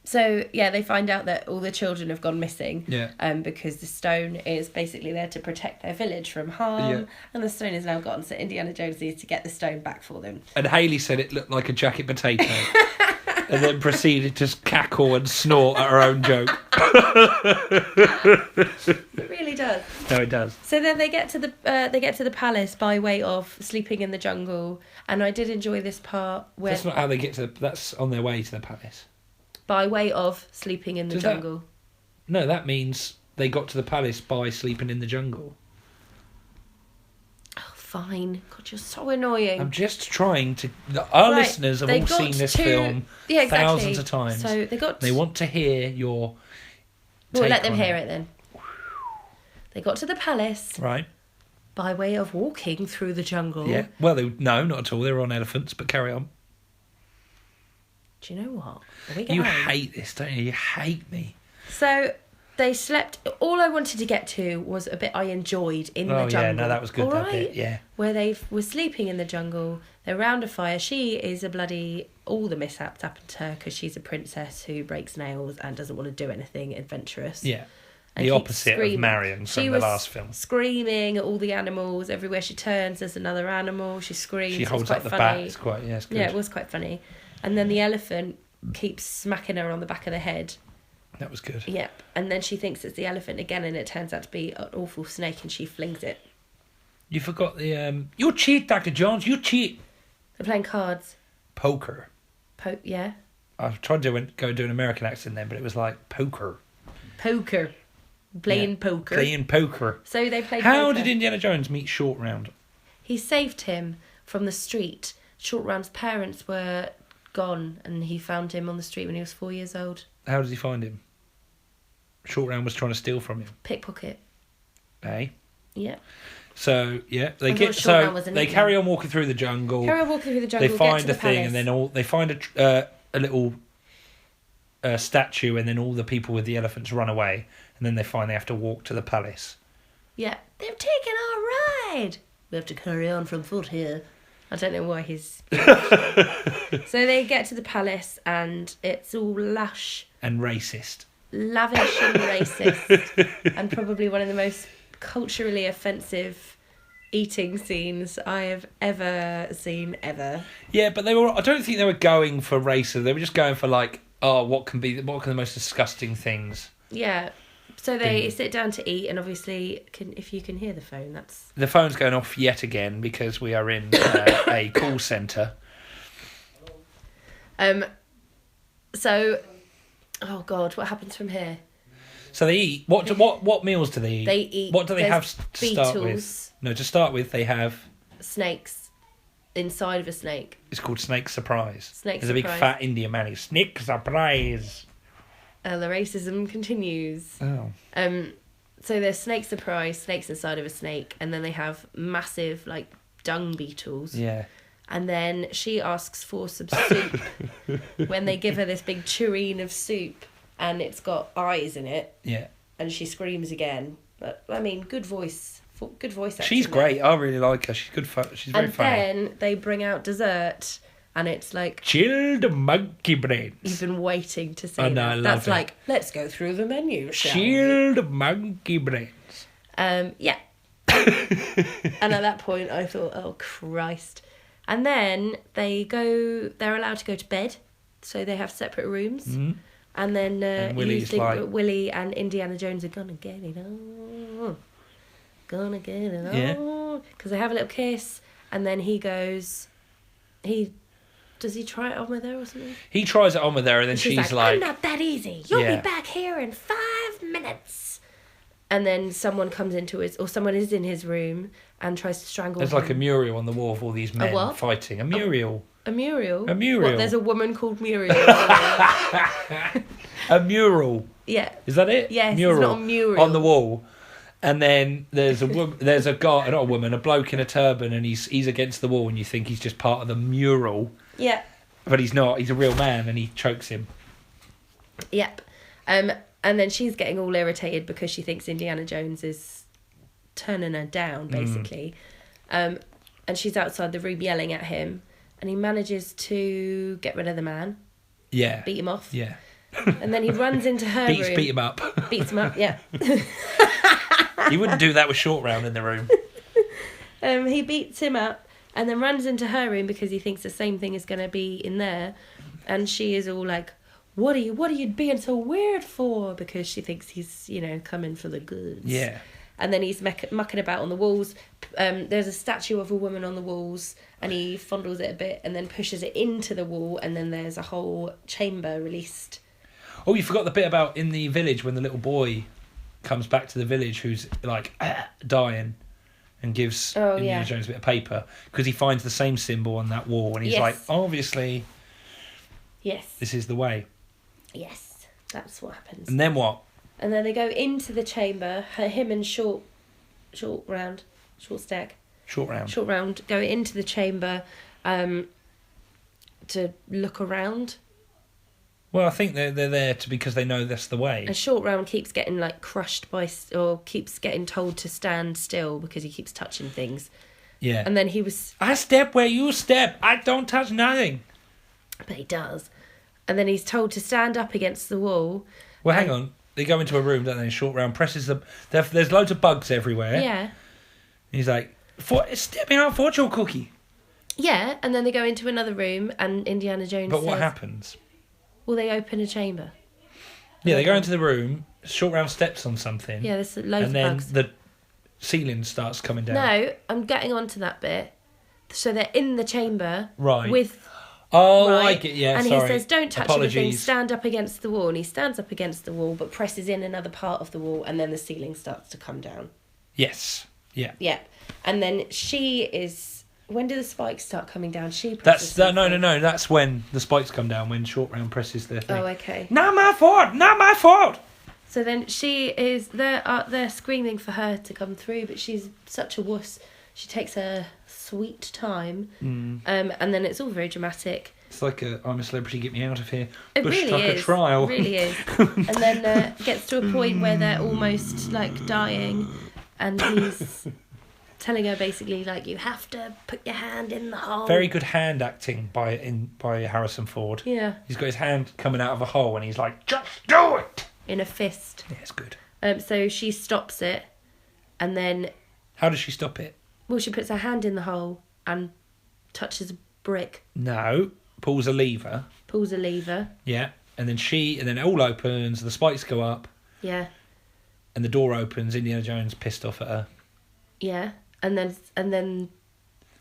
So yeah, they find out that all the children have gone missing. Yeah. Because the stone is basically there to protect their village from harm, Yeah. and the stone is now gone. So Indiana Jones needs to get the stone back for them. And Hayley said it looked like a jacket potato. And then proceeded to cackle and snort at her own joke. It really does. No, it does. So then they get to the palace by way of sleeping in the jungle, and I did enjoy this part where That's not how they get to. That's on their way to the palace. by way of sleeping in the Does that- jungle. No, that means they got to the palace by sleeping in the jungle. Oh, fine. God, you're so annoying. I'm just trying to. Our Right, listeners have they all got seen this to- film Yeah, exactly. thousands of times. So they got. They want to hear your. We'll take let them on hear it then. They got to the palace Right. by way of walking through the jungle. Yeah. Well, no, not at all. They were on elephants, but carry on. Do you know what? When we get You home- hate this, don't you? You hate me. So they slept. All I wanted to get to was a bit I enjoyed in the Oh jungle. yeah, no, that was good. All That right? bit, yeah. Where they were sleeping in the jungle. They're around a fire. She is all the mishaps happen to her because she's a princess who breaks nails and doesn't want to do anything adventurous. Yeah. And The keeps opposite screaming. of Marion from She the was last film. screaming at all the animals. Everywhere she turns, there's another animal. She screams. She holds it's up the quite bat. funny. It's quite, it's good. Yeah, it was quite funny. And then the elephant keeps smacking her on the back of the head. That was good. Yep. And then she thinks it's the elephant again, and it turns out to be an awful snake, and she flings it. You forgot the... You cheat, Dr. Jones, you cheat. They're playing cards. Poker. Yeah. I tried to go do an American accent then, but it was like poker. Poker. Playing poker. Playing poker. So they played How poker. did Indiana Jones meet Short Round? He saved him from the street. Short Round's parents were gone, and he found him on the street when he was 4 years old. How did he find him? Short Round was trying to steal from him. Pickpocket. Eh? Yeah. So yeah, I thought Short Round was an they Indian. carry on walking through the jungle. Carry on walking through the jungle. They find get to a the thing, palace. and then they find a little statue, and then all the people with the elephants run away, and then they find they have to walk to the palace. Yeah, they've taken our ride. We have to carry on from foot here. I don't know why he's... So they get to the palace, and it's all lush, And racist. lavish and racist, and probably one of the most culturally offensive eating scenes I have ever seen, ever. Yeah, but I don't think they were going for racist. They were just going for like, what can the most disgusting things. Yeah. So they sit down to eat, and obviously, if you can hear the phone, that's... The phone's going off yet again because we are in a call centre. So, oh God, what happens from here? So they eat. What meals do they eat? They eat... What do they have to start with? beetles, No, to start with, they have... snakes inside of a snake. It's called Snake Surprise. Snake There's a big Surprise. fat Indian man who's Snake Surprise. And the racism continues. Oh. So there's snake surprise, snakes inside of a snake, and then they have massive like dung beetles. Yeah. And then she asks for some soup when they give her this big tureen of soup, and it's got eyes in it. Yeah. And she screams again. But I mean, good voice acting. She's great. I really like her. She's good fun. She's very And funny. then they bring out dessert, and it's like, Chilled monkey brains. you've been waiting to say I know, that. I love That's it. like, let's go through the menu, shall we? Chilled monkey brains. Yeah. And at that point, I thought, oh, Christ. And then they're allowed to go to bed, so they have separate rooms. Mm-hmm. And then you Willie's think like- that Willie and Indiana Jones are gonna get it on. Gonna get it on. Yeah. Because they have a little kiss, and then he goes... Does he try it on with her or something? He tries it on with her, and then She's she's I'm like, not that easy. You'll Yeah. be back here in 5 minutes. And then someone someone is in his room and tries to strangle there's him. like a mural on the wall of all these men what? fighting. A mural. A mural? A mural. What, there's a woman called Muriel. A mural. Yeah. Is that it? Yes, it's mural. not a mural. On the wall. And then there's a guy, not a woman, a bloke in a turban, and he's against the wall, and you think he's just part of the mural, Yeah. but he's not. He's a real man, and he chokes him. Yep. And then she's getting all irritated because she thinks Indiana Jones is turning her down, basically. And she's outside the room yelling at him, and he manages to get rid of the man, Yeah. beat him off. Yeah. And then he runs into her room. Beat him up. Beats him up, yeah. He wouldn't do that with Short Round in the room. He beats him up and then runs into her room because he thinks the same thing is going to be in there. And she is all like, what are you being so weird for? Because she thinks he's, coming for the goods. Yeah. And then he's mucking about on the walls. There's a statue of a woman on the walls, and he fondles it a bit and then pushes it into the wall, and then there's a whole chamber released. Oh, you forgot the bit about in the village when the little boy comes back to the village who's like dying and gives Indiana Jones a bit of paper because he finds the same symbol on that wall, and he's Yes. like, obviously, Yes. this is the way. Yes. That's what happens. And then what? And then they go into the chamber. Him and Short Stack go into the chamber to look around. Well, I think they're there because they know that's the way. And Short Round keeps getting crushed or keeps getting told to stand still because he keeps touching things. Yeah. And then he was, I step where you step. I don't touch nothing. but he does. And then he's told to stand up against the wall. Well, hang on. They go into a room, don't they? Short round presses them. There's loads of bugs everywhere. Yeah. And he's like, step me out, fortune cookie. Yeah, and then they go into another room and Indiana Jones But what says, happens? well, they open a chamber. Yeah, they go into the room, short round steps on something. Yeah, there's loads and of then bugs. the ceiling starts coming down. No, I'm getting onto that bit. So they're in the chamber. Right. With... Oh, right, I get, yeah, and sorry. he says, don't touch anything, Apologies. stand up against the wall. And he stands up against the wall, but presses in another part of the wall, and then the ceiling starts to come down. Yes. Yeah. Yeah. And then she is... When do the spikes start coming down? She That's presses that. No. something. That's when the spikes come down. When short round presses their thing. Oh, okay. Not my fault. Not my fault. So then she is... They're screaming for her to come through, but she's such a wuss. She takes her sweet time. And then it's all very dramatic. It's like I'm a celebrity. Get me out of here. It Bush really Tucker is. trial. It really is. And then gets to a point where they're almost like dying, and he's telling her basically like, you have to put your hand in the hole. Very good hand acting by Harrison Ford. Yeah. He's got his hand coming out of a hole and he's like, just do it. In a fist. Yeah, it's good. So she stops it, and then How does she stop it? she puts her hand in the hole and touches a brick, No, pulls a lever. pulls a lever. Yeah, and then it all opens. The spikes go up, Yeah. and the door opens. Indiana Jones pissed off at her. Yeah. And then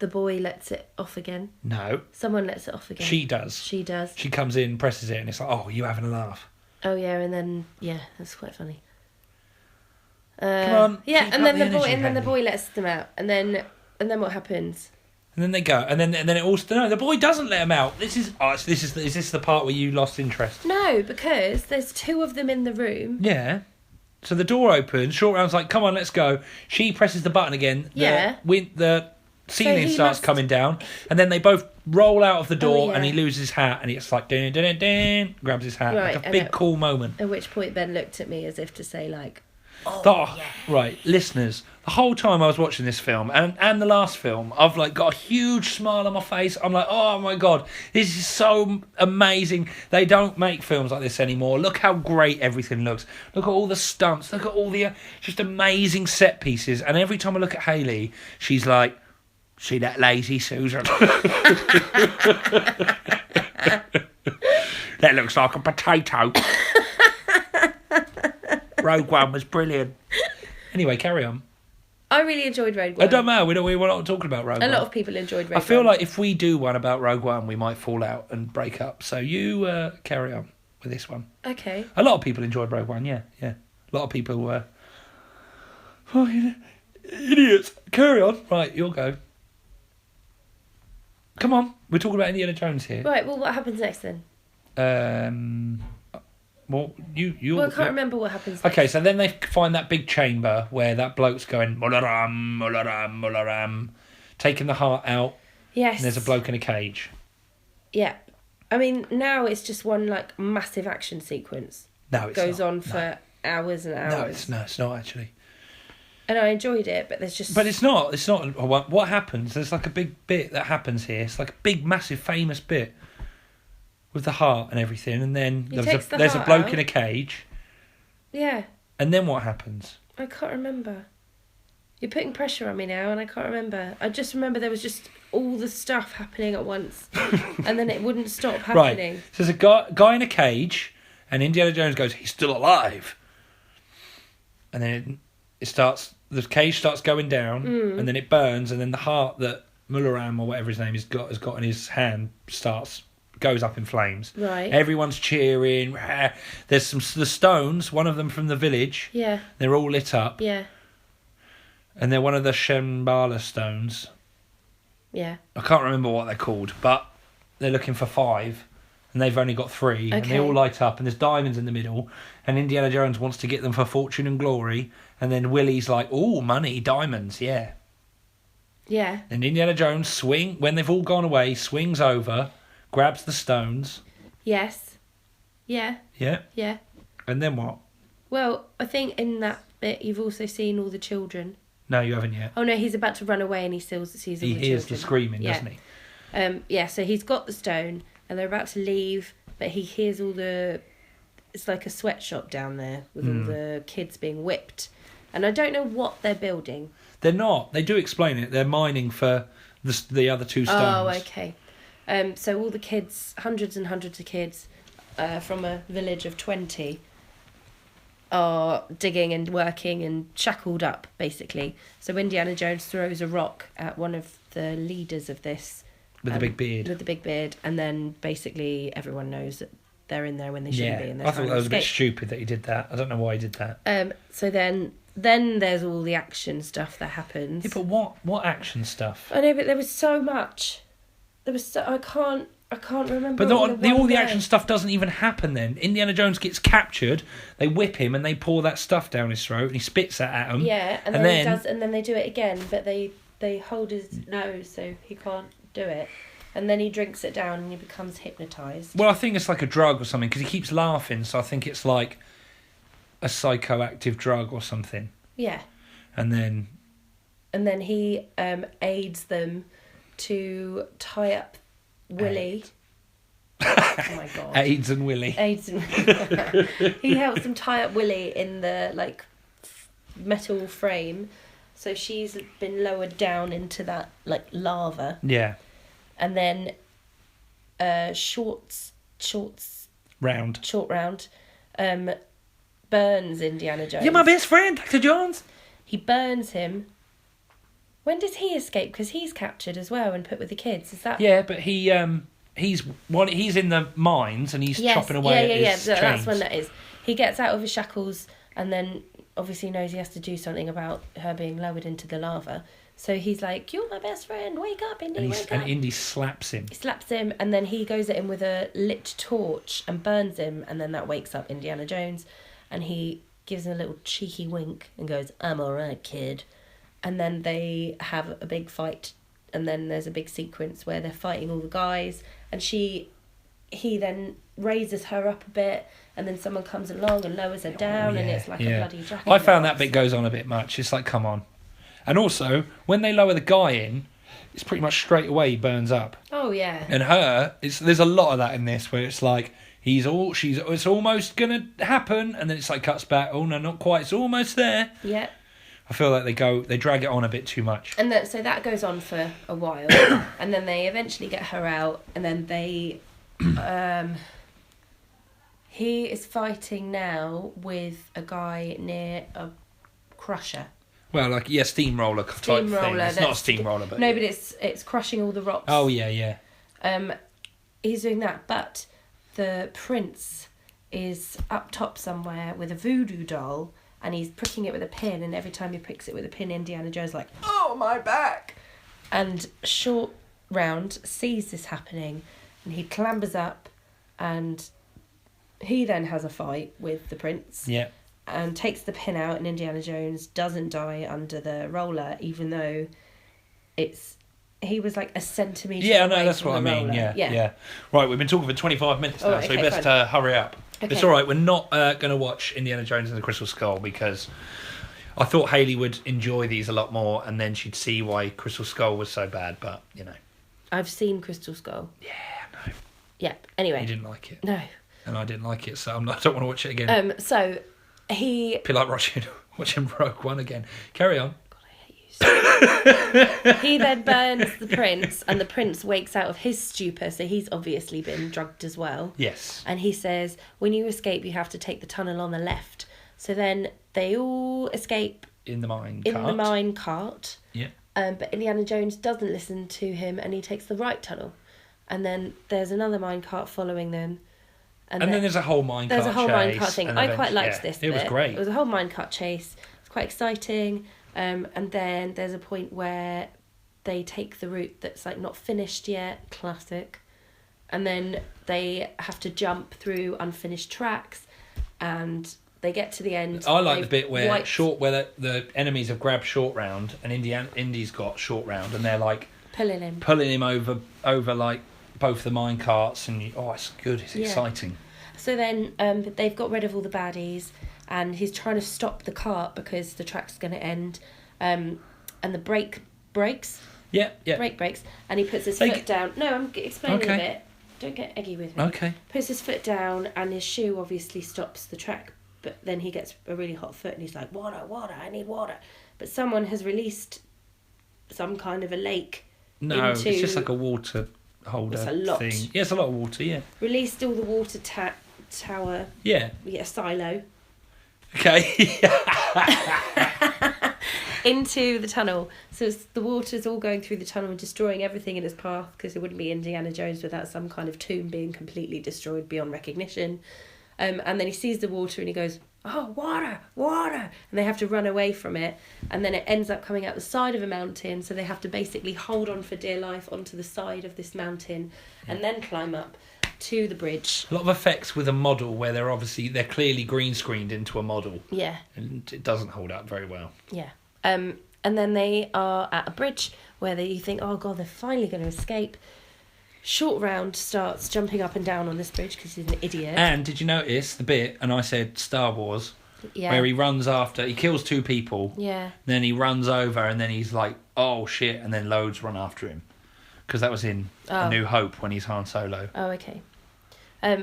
the boy lets it off again. No, Someone lets it off again. she does. She does. She comes in, presses it, and it's like, oh, you having a laugh? Oh yeah, and then that's quite funny. Come on, Yeah, keep and up then the the boy energy, and then the Hayley. boy lets them out, and then what happens? And then they go, and then it also no. The boy doesn't let him out. Is this the part where you lost interest? No, because there's two of them in the room. Yeah. So the door opens. Short round's like, "Come on, let's go." She presses the button again. Yeah. The ceiling he starts must- coming down, and then they both roll out of the door, yeah. and he loses his hat, and it's like, dun, dun, dun, dun, grabs his hat, Right, like a and big it- cool moment. At which point Ben looked at me as if to say like, Right, listeners. The whole time I was watching this film and the last film, I've like got a huge smile on my face. I'm like, oh my god, this is so amazing. They don't make films like this anymore. Look how great everything looks. Look at all the stunts. Look at all the just amazing set pieces. And every time I look at Hayley, she's like, see that lazy Susan? That looks like a potato. Rogue One was brilliant. Anyway, carry on. I really enjoyed Rogue One. I don't know. We're not talking about Rogue One. A lot of people enjoyed Rogue One. I feel like if we do one about Rogue One, we might fall out and break up. So you carry on with this one. Okay. A lot of people enjoyed Rogue One. Yeah. A lot of people were fucking idiots. Carry on. Right, you'll go. Come on. We're talking about Indiana Jones here. Right. Well, what happens next then? Well, you. Well, I can't remember what happens. Next. Okay, so then they find that big chamber where that bloke's going mularam, mularam, mularam, taking the heart out. Yes. And there's a bloke in a cage. Yeah. I mean, now it's just one like massive action sequence. No, it's goes not. on for hours and hours. No, it's not actually. And I enjoyed it, but there's just. But it's not. It's not. What happens? There's like a big bit that happens here. It's like a big, massive, famous bit with the heart and everything, and then there's a bloke out. in a cage. Yeah. And then what happens? I can't remember. You're putting pressure on me now, and I can't remember. I just remember there was just all the stuff happening at once, and then it wouldn't stop happening. Right. So there's a guy in a cage, and Indiana Jones goes, "He's still alive." And then it starts. The cage starts going down, and then it burns, and then the heart that Mularam or whatever his name has got in his hand goes up in flames. Right. Everyone's cheering. There's the stones. One of them from the village. Yeah. They're all lit up. Yeah. And they're one of the Shambhala stones. Yeah. I can't remember what they're called, but they're looking for 5, and they've only got 3, and they Okay. all light up, and there's diamonds in the middle, and Indiana Jones wants to get them for fortune and glory, and then Willie's like, "Oh, money, diamonds, yeah." Yeah. And Indiana Jones when they've all gone away, swings over, grabs the stones, Yes. Yeah. yeah, Yeah. and then what? Well, I think in that bit you've also seen all the children. No, you haven't yet. Oh no, he's about to run away and he sees all the He hears the children. screaming, doesn't he? Yeah, so he's got the stone and they're about to leave, but he hears all the... It's like a sweatshop down there with all the kids being whipped. And I don't know what they're building. They're not. They do explain it. They're mining for the other two stones. Oh, okay. So all the kids, hundreds and hundreds of kids from a village of 20 are digging and working and shackled up, basically. So Indiana Jones throws a rock at one of the leaders of this. With the big beard. With the big beard. And then basically everyone knows that they're in there when they shouldn't be. And I thought that was a bit stupid that he did that. I don't know why he did that. So then there's all the action stuff that happens. Yeah, but what action stuff? I know, but there was so much. I can't remember. But all the action stuff doesn't even happen then. Indiana Jones gets captured, they whip him and they pour that stuff down his throat and he spits that at him. Yeah, and then he does, and then they do it again, but they hold his nose so he can't do it. And then he drinks it down and he becomes hypnotised. Well, I think it's like a drug or something because he keeps laughing, so I think it's like a psychoactive drug or something. Yeah. And then he aids them to tie up Willie. Oh my god. AIDS and Willie. He helps them tie up Willie in the like metal frame, so she's been lowered down into that like lava. Yeah. And then short round burns Indiana Jones. You're my best friend, Dr. Jones. He burns him. When does he escape? Because he's captured as well and put with the kids. Is that? Yeah, but he's in the mines and he's chopping away at his chains. That's when that is. He gets out of his shackles and then obviously knows he has to do something about her being lowered into the lava. So he's like, "You're my best friend. Wake up, Indy. Wake up." And Indy slaps him. He slaps him, and then he goes at him with a lit torch and burns him, and then that wakes up Indiana Jones, and he gives him a little cheeky wink and goes, "I'm alright, kid." And then they have a big fight, and then there's a big sequence where they're fighting all the guys, and he then raises her up a bit, and then someone comes along and lowers her down, and it's like a bloody jacket. I found that bit goes on a bit much. It's like, come on. And also, when they lower the guy in, it's pretty much straight away he burns up. Oh yeah. And there's a lot of that in this where it's like it's almost gonna happen, and then it's like cuts back. Oh no, not quite. It's almost there. Yeah. I feel like they drag it on a bit too much. And so that goes on for a while, and then they eventually get her out, and then they, he is fighting now with a guy near a crusher. Well, like steamroller type thing. It's not a steamroller, but no, but it's crushing all the rocks. Oh yeah. He's doing that, but the prince is up top somewhere with a voodoo doll, and he's pricking it with a pin, and every time he pricks it with a pin, Indiana Jones is like, "Oh, my back!" And Short Round sees this happening, and he clambers up, and he then has a fight with the prince. Yeah. And takes the pin out, and Indiana Jones doesn't die under the roller, even though he was like a centimetre away. Yeah, no, that's what I mean. Roller. Yeah. Right, we've been talking for 25 minutes now, so we best hurry up. Okay. It's all right. We're not going to watch Indiana Jones and the Crystal Skull because I thought Hayley would enjoy these a lot more, and then she'd see why Crystal Skull was so bad. But you know, I've seen Crystal Skull. Yeah, no. Yeah. Anyway, You didn't like it. No. And I didn't like it, so I don't want to watch it again. So he. It'd be like watching Rogue One again. Carry on. He then burns the prince, and the prince wakes out of his stupor, so he's obviously been drugged as well. Yes. And he says, when you escape, you have to take the tunnel on the left. So then they all escape in the mine cart. Yeah. But Indiana Jones doesn't listen to him, and he takes the right tunnel. And then there's another mine cart following them. And then there's a whole minecart chase. There's a whole minecart thing. I quite liked this bit. It was great. It was a whole minecart chase. It's quite exciting. And then there's a point where they take the route that's like not finished yet. Classic. And then they have to jump through unfinished tracks, and they get to the end. I like the bit where the enemies have grabbed Short Round, and Indy's got Short Round, and they're like pulling him over like both the mine carts, and it's good. It's exciting. So then they've got rid of all the baddies, and he's trying to stop the cart because the track's going to end, and the brake breaks. Yeah. Brake breaks, and he puts his foot down. No, I'm explaining Okay. a bit. Don't get eggy with me. Okay. Puts his foot down, and his shoe obviously stops the track. But then he gets a really hot foot, and he's like, water, I need water. But someone has released some kind of a lake. No, it's just like a water holder It's a lot. thing. Yeah, it's a lot of water, yeah. Released all the water tower. Yeah. We get a silo. Okay. Into the tunnel. So the water's all going through the tunnel and destroying everything in its path, because it wouldn't be Indiana Jones without some kind of tomb being completely destroyed beyond recognition. And then he sees the water and he goes, oh, water, water. And they have to run away from it. And then it ends up coming out the side of a mountain. So they have to basically hold on for dear life onto the side of this mountain and then climb up to the bridge. A lot of effects with a model where they're clearly green screened into a model. Yeah. And it doesn't hold up very well. Yeah. And then they are at a bridge where you think, oh, God, they're finally going to escape. Short Round starts jumping up and down on this bridge because he's an idiot. And did you notice the bit, and I said Star Wars, Yeah. where he kills 2 people, Yeah. then he runs over and then he's like, oh shit, and then loads run after him. Because that was in A New Hope when he's Han Solo. Oh, okay.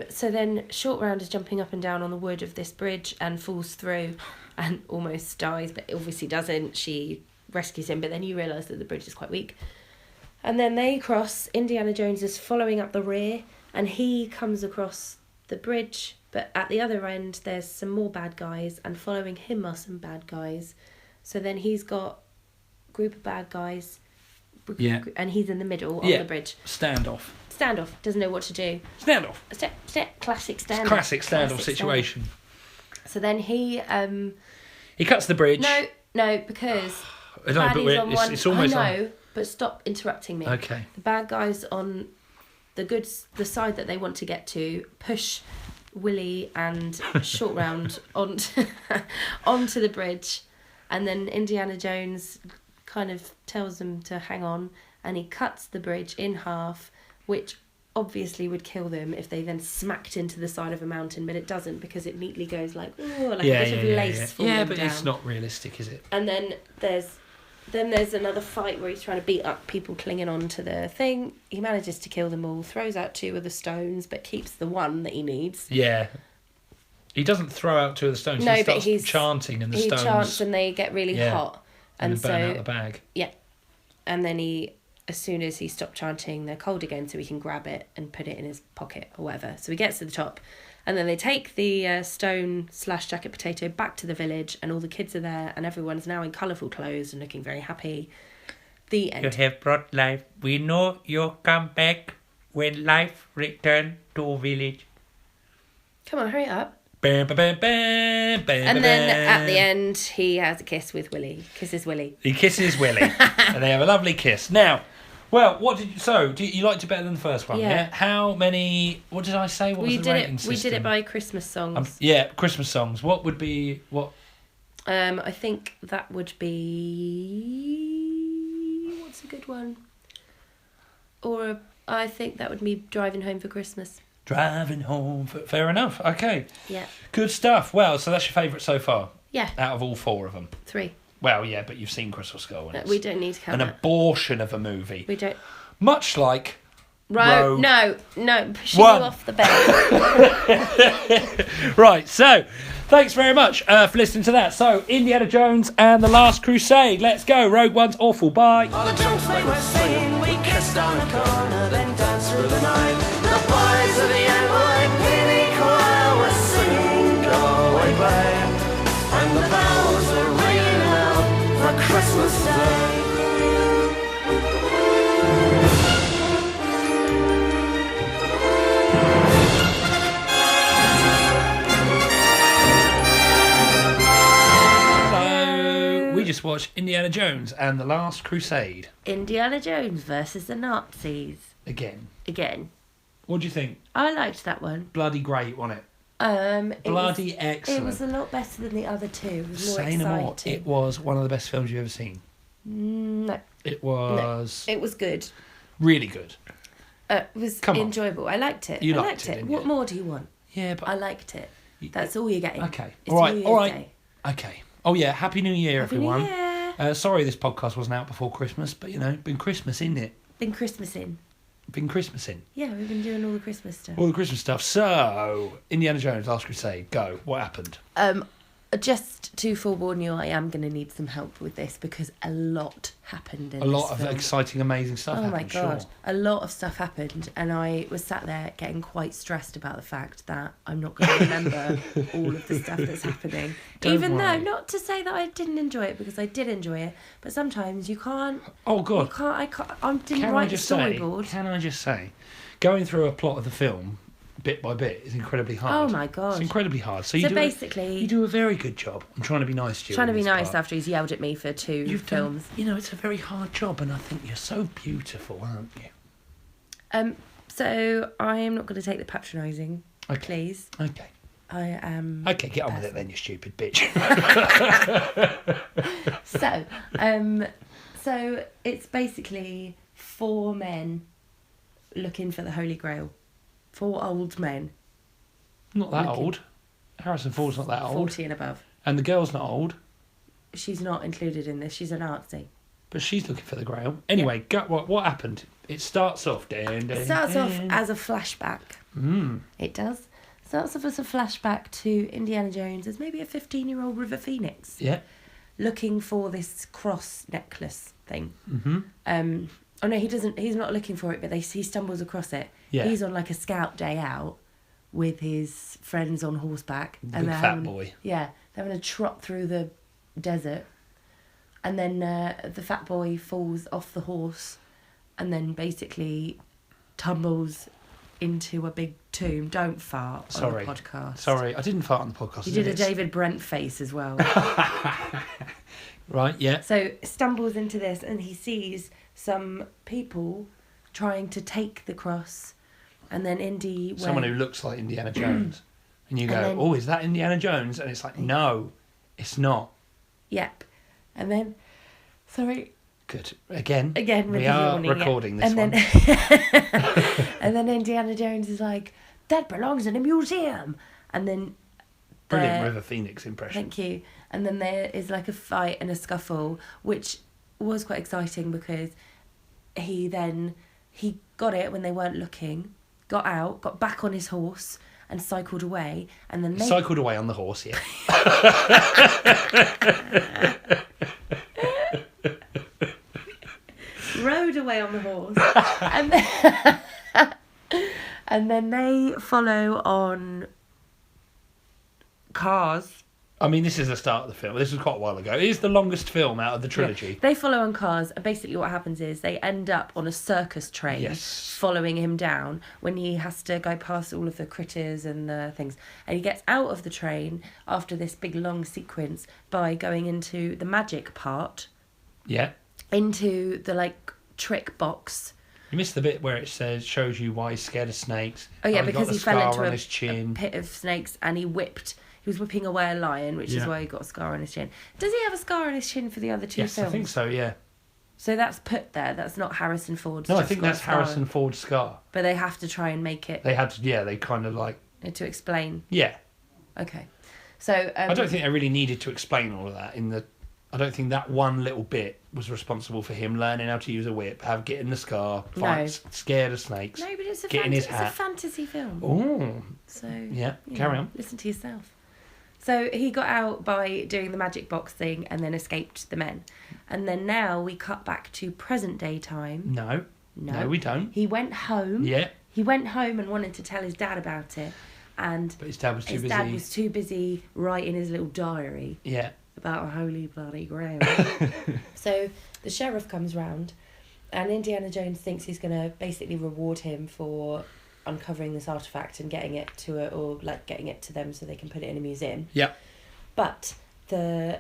So then Short Round is jumping up and down on the wood of this bridge and falls through and almost dies, but obviously doesn't. She rescues him, but then you realise that the bridge is quite weak. And then they cross. Indiana Jones is following up the rear, and he comes across the bridge, but at the other end there's some more bad guys, and following him are some bad guys. So then he's got a group of bad guys, and he's in the middle on the bridge. Standoff. Doesn't know what to do. Standoff. Classic standoff. Classic standoff situation. So then he cuts the bridge. No, because I know, but it's almost I know, but stop interrupting me. Okay. The bad guys on the side that they want to get to push Willie and Short Round onto the bridge, and then Indiana Jones kind of tells them to hang on, and he cuts the bridge in half, which obviously would kill them if they then smacked into the side of a mountain, but it doesn't, because it neatly goes like a bit of lace falling down. Yeah, but it's not realistic, is it? And then there's another fight where he's trying to beat up people clinging on to the thing. He manages to kill them all, throws out 2 of the stones, but keeps the one that he needs. Yeah. He doesn't throw out 2 of the stones. No, he but starts chanting, and the stones... He chants and they get really hot. And burn out the bag. Yeah. And then as soon as he stopped chanting, they're cold again, so he can grab it and put it in his pocket or whatever. So he gets to the top, and then they take the stone/jacket potato back to the village, and all the kids are there, and everyone's now in colourful clothes and looking very happy. The end. You have brought life. We know you'll come back when life return to village. Come on, hurry up. Bam, bam, bam, bam, bam, And then at the end, he has a kiss with Willie. Kisses Willie. He kisses Willie, and they have a lovely kiss. Now, well, do you liked it better than the first one? Yeah. How many? What did I say? What was the rating system? We did it by Christmas songs. Christmas songs. What would be what? I think that would be, what's a good one? I think that would be Driving Home for Christmas. Driving home. Fair enough. Okay. Yeah. Good stuff. Well, so that's your favourite so far? Yeah. Out of all 4 of them? 3. Well, yeah, but you've seen Christmas Skull. And We don't need to count an abortion of a movie. We don't. Much like... Rogue. No, pushing 1. you off the bed. Right, so thanks very much for listening to that. So, Indiana Jones and the Last Crusade. Let's go. Rogue One's awful. Bye. All the jokes they were saying, we kissed on a corner, then danced through the night. The boys of the NYPD choir were singing Go Away Babe, and the bells were ringing out for Christmas Day. We just watched Indiana Jones and the Last Crusade. Indiana Jones versus the Nazis. Again. What do you think? I liked that one. Bloody great, wasn't it? Bloody excellent. It was a lot better than the other 2. It was more Say exciting. no more. It was one of the best films you've ever seen. No. It was... No. It was good. Really good. It was enjoyable. I liked it. You I liked it, didn't What you? more do you want? Yeah, but... I liked it. That's all you're getting. Okay. It's All right. New All Year's right. Day. Okay. Oh, yeah. Happy New Year, Happy everyone. New Year. Sorry this podcast wasn't out before Christmas, but, been Christmas, isn't it? Been Christmasing. Been Christmasing. Yeah, we've been doing all the Christmas stuff. All the Christmas stuff. So, Indiana Jones, Last Crusade, go. What happened? Just to forewarn you, I am going to need some help with this because a lot happened in A lot this of film. exciting, amazing stuff Oh my happened, god, sure. a lot of stuff happened, and I was sat there getting quite stressed about the fact that I'm not going to remember all of the stuff that's happening. Don't Even worry. though, not to say that I didn't enjoy it, because I did enjoy it, but sometimes you can't. Oh, God. I didn't write the storyboard. Can I just say, going through a plot of the film bit by bit is incredibly hard. Oh my god. It's incredibly hard. So Basically, you do a very good job. I'm trying to be nice to you. trying to in be this nice part. after he's yelled at me for two You've films. done, it's a very hard job, and I think you're so beautiful, aren't you? So I am not going to take the patronising, Okay. please. Okay. I am. Okay, get on with it then, you stupid bitch. So it's basically 4 men looking for the Holy Grail. 4 old men, Not that Looking. old. Harrison Ford's not that old. 40 and above. And the girl's not old, She's not included in this. She's a Nazi. but she's looking for the Grail. Anyway, what happened? It starts off... It starts off as a flashback. It does. Starts off as a flashback to Indiana Jones as maybe a 15-year-old River Phoenix Yeah. looking for this cross necklace thing. Mm-hmm. Oh no, he doesn't. He's not looking for it, but he stumbles across it. Yeah. He's on like a scout day out with his friends on horseback, The big fat boy. Yeah, they're having a trot through the desert, and then the fat boy falls off the horse, and then basically tumbles into a big tomb. Don't fart Sorry. on the podcast. Sorry, I didn't fart on the podcast. You did a It's- David Brent face as well. Right, yeah. So stumbles into this, and he sees some people trying to take the cross, and then Indy Someone who looks like Indiana Jones. And you go, And then- oh, is that Indiana Jones? And it's like, no, it's not. Yep. And then, sorry, Good. Again, again with we the are yawning, yeah. recording this and one. then, and then Indiana Jones is like, that belongs in a museum. And then, Brilliant there- River Phoenix impression. Thank you. And then there is like a fight and a scuffle, which was quite exciting because he got it when they weren't looking, got out, got back on his horse and cycled away, and then they Cycled away on the horse, yeah. rode away on the horse, and then they follow on cars. I mean, this is the start of the film. This was quite a while ago. It is the longest film out of the trilogy. Yeah. They follow on cars, and basically what happens is they end up on a circus train Yes. following him down when he has to go past all of the critters and the things. And he gets out of the train after this big long sequence by going into the magic part, Yeah. into the like trick box. You missed the bit where it shows you why he's scared of snakes. Oh yeah, how because got he the fell scar into on a his chin. pit of snakes and he was whipping away a lion, which is Yeah. why he got a scar on his chin. Does he have a scar on his chin for the other 2 Yes, films? I think so, yeah. So that's put there. That's not Harrison Ford's. No, I just think got a that's scar. Harrison Ford's scar. But they have to try and make it They had to, yeah, they kind of like, to explain. yeah. Okay. So I don't think they really needed to explain all of that I don't think that one little bit was responsible for him learning how to use a whip, getting the scar, scared of snakes. No, but it's a Get in his it's a hat. fantasy film. Oh, So yeah, you carry know, on. Listen to yourself. So he got out by doing the magic box thing and then escaped the men. And then now we cut back to present day time. No, we don't. He went home. Yeah, He went home and wanted to tell his dad about it. And but his dad was too his busy. dad was too busy writing his little diary Yeah, about a holy bloody grail. So the sheriff comes round and Indiana Jones thinks he's going to basically reward him for uncovering this artifact and getting it to getting it to them so they can put it in a museum. yeah. But the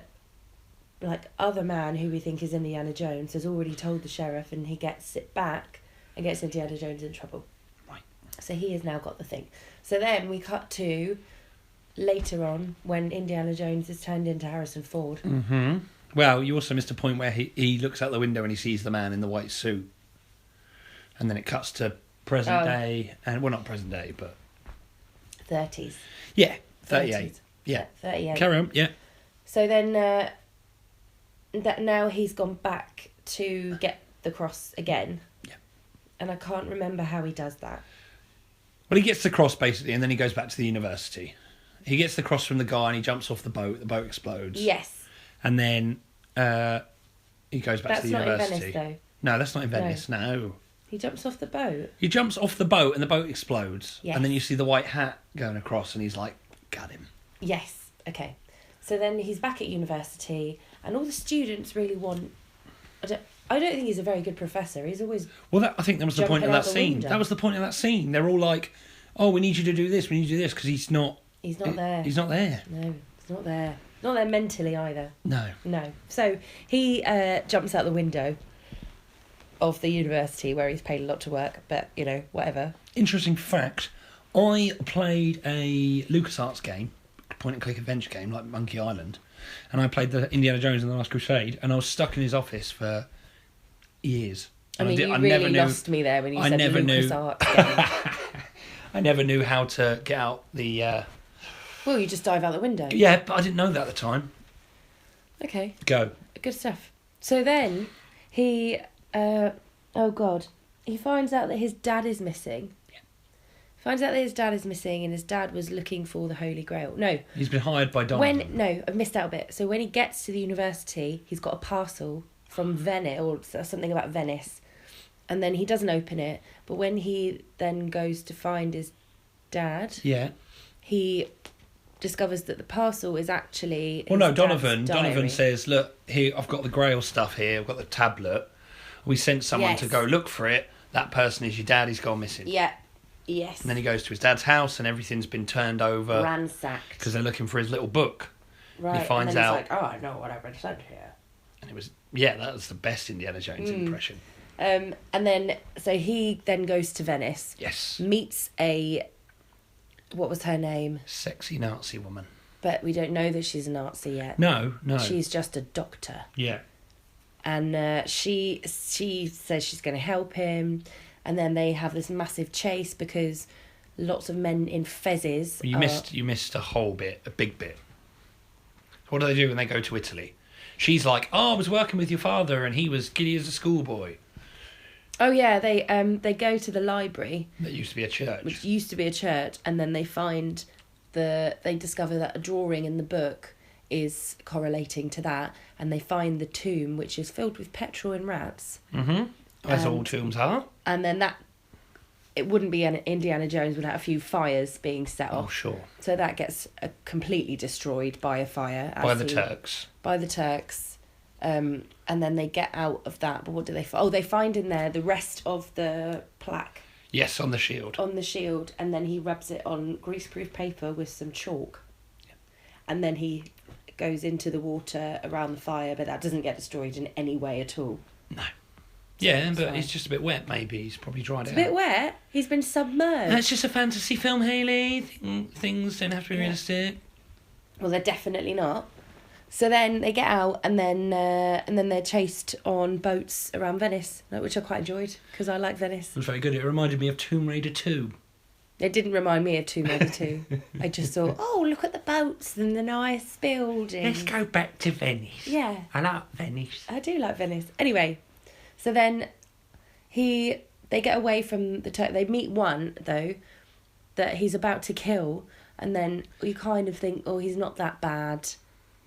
other man who we think is Indiana Jones has already told the sheriff, and he gets it back and gets Indiana Jones in trouble. Right. So he has now got the thing. So then we cut to later on when Indiana Jones is turned into Harrison Ford. Mm-hmm. Well, you also missed a point where he looks out the window and he sees the man in the white suit. And then it cuts to present day, and well, not present day, but 30s. yeah, 38. 30s. Yeah. 38. Carry on, yeah. So then that now he's gone back to get the cross again. Yeah. And I can't remember how he does that. Well, he gets the cross basically, and then he goes back to the university. He gets the cross from the guy, and he jumps off the boat. The boat explodes. Yes. And then he goes back to the university. That's not in Venice, though. No, that's not in Venice. No. He jumps off the boat. He jumps off the boat, and the boat explodes. Yes. And then you see the white hat going across, and he's like, "Got him." Yes. Okay. So then he's back at university, and all the students really want. I don't think he's a very good professor. He's always. Well, I think that was the point of that Jumping out the scene. window. That was the point of that scene. They're all like, "Oh, we need you to do this. We need you to do this," because he's not. He's not there. He's not there. No, he's not there. Not there mentally either. No. No. So he jumps out the window of the university where he's paid a lot to work, but whatever. Interesting fact: I played a LucasArts game, point-and-click adventure game like Monkey Island, and I played the Indiana Jones and the Last Crusade, and I was stuck in his office for years. I And mean, you I really never knew- lost me there when you I said never knew- LucasArts game. I never knew how to get out the. Well, you just dive out the window. Yeah, but I didn't know that at the time. Okay, Go. good stuff. So then he, oh God, he finds out that his dad is missing. Yeah. Finds out that his dad is missing, and his dad was looking for the Holy Grail. No, He's been hired by Donovan. I've missed out a bit. So when he gets to the university, he's got a parcel from Venice, or something about Venice, and then he doesn't open it. But when he then goes to find his dad, Yeah. he discovers that the parcel is actually. Well, no, his dad's Donovan diary. says, "Look, here, I've got the Grail stuff here. I've got the tablet. We sent someone to Yes. go look for it. That person is your dad. He's gone missing." Yeah. Yes. And then he goes to his dad's house, and everything's been turned over Ransacked. because they're looking for his little book. Right. finds and then out- He's like, oh, I know what I've been sent here. And it was, that was the best Indiana Jones impression. And then so he then goes to Venice, Yes. meets what was her name? Sexy Nazi woman. But we don't know that she's a Nazi yet. No. She's just a doctor. Yeah. And she says she's going to help him, and then they have this massive chase because lots of men in fezzes. You missed a whole bit, a big bit. What do they do when they go to Italy? She's like, "Oh, I was working with your father, and he was giddy as a schoolboy." Oh yeah, they go to the library, That used to be a church. which used to be a church, and then they discover that a drawing in the book is correlating to that, and they find the tomb, which is filled with petrol and rats. As all tombs are. And then it wouldn't be an Indiana Jones without a few fires being set Oh, off. sure. So that gets completely destroyed by a fire. By the Turks. By the Turks. And then they get out of that. But what do they find? Oh, they find in there the rest of the plaque Yes, on the shield. on the shield. And then he rubs it on greaseproof paper with some chalk. And then he goes into the water around the fire. But that doesn't get destroyed in any way at all. No. Yeah, but Sorry. it's just a bit wet, maybe. He's probably dried It's it a bit out. wet. He's been submerged. That's just a fantasy film, Hayley. Things don't have to be Yeah. realistic. Well, they're definitely not. So then they get out, and then they're chased on boats around Venice, which I quite enjoyed because I like Venice. It was very good. It reminded me of Tomb Raider 2. It didn't remind me of Tomb Raider 2. I just thought, oh, look at the boats and the nice buildings. Let's go back to Venice. Yeah, I like Venice. I do like Venice. Anyway, so then they get away from the Turk. They meet one though that he's about to kill, and then you kind of think, oh, he's not that bad.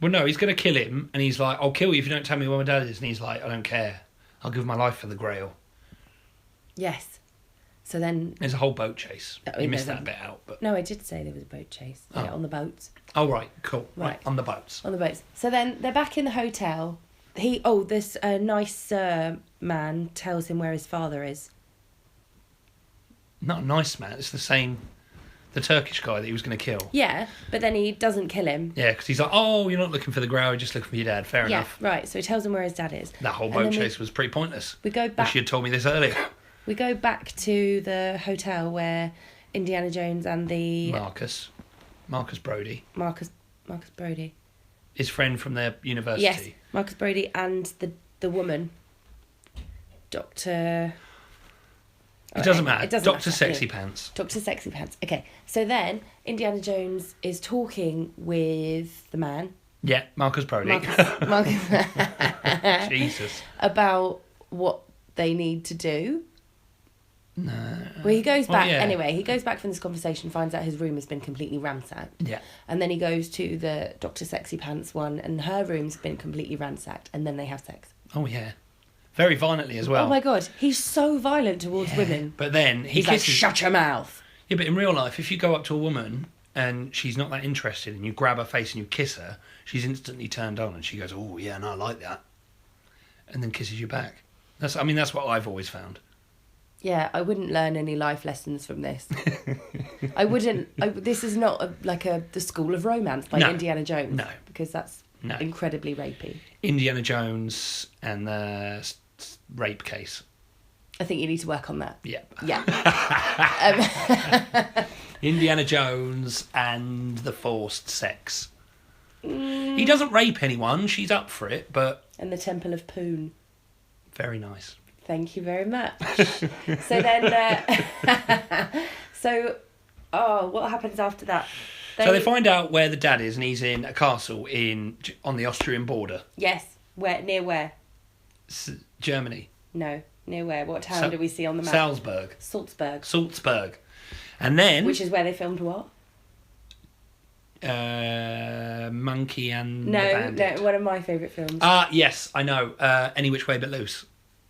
Well, no, he's going to kill him, and he's like, "I'll kill you if you don't tell me where my dad is." And he's like, "I don't care. I'll give my life for the Grail." Yes. So then There's a whole boat chase. Oh, You missed there's that a- bit out, but no, I did say there was a boat chase. Oh. Yeah, on the boats. oh right, cool. Right, Right. on the boats. On the boats. So then they're back in the hotel. This nice man tells him where his father is. Not a nice man. It's the Turkish guy that he was going to kill. Yeah, but then he doesn't kill him. Yeah, because he's like, "Oh, you're not looking for the Grail. You're just looking for your dad." Fair Yeah, enough. right. So he tells him where his dad is. That whole And boat then chase was pretty pointless. We go Wish back. you had told me this earlier. We go back to the hotel where Indiana Jones and the Marcus Brody, Marcus Brody. his friend from their university. Yes, Marcus Brody and the woman, Doctor. It doesn't matter. It doesn't Dr. matter. Sexy Anyway. Pants. Dr. Sexy Pants. Okay, so then Indiana Jones is talking with the man, Yeah, Marcus Brody. Marcus Jesus. about what they need to do. No. Well, he goes back yeah. anyway. He goes back from this conversation, finds out his room has been completely ransacked. Yeah. And then he goes to the Dr. Sexy Pants one, and her room's been completely ransacked. And then they have sex. Oh, yeah. Very violently as well. Oh my God, he's so violent towards women. But then He's like, shut your mouth. Yeah, but in real life, if you go up to a woman and she's not that interested and you grab her face and you kiss her, she's instantly turned on and she goes, oh, yeah, no, I like that. And then kisses you back. That's what I've always found. Yeah, I wouldn't learn any life lessons from this. I wouldn't. This is not the School of Romance by Indiana Jones. No. Because that's No. incredibly rapey. Indiana Jones and the rape case. I think you need to work on that. Yep. Yeah. Indiana Jones and the forced sex. He doesn't rape anyone. She's up for it, but... And the Temple of Poon. Very nice. Thank you very much. So then... what happens after that? So they find out where the dad is, and he's in a castle on the Austrian border. Yes. Where? Near where? Germany. No. Near where? What town do we see on the map? Salzburg. Salzburg. And then... Which is where they filmed what? Monkey and the No, Bandit. one of my favourite films. Yes, I know. Any Which Way But Loose.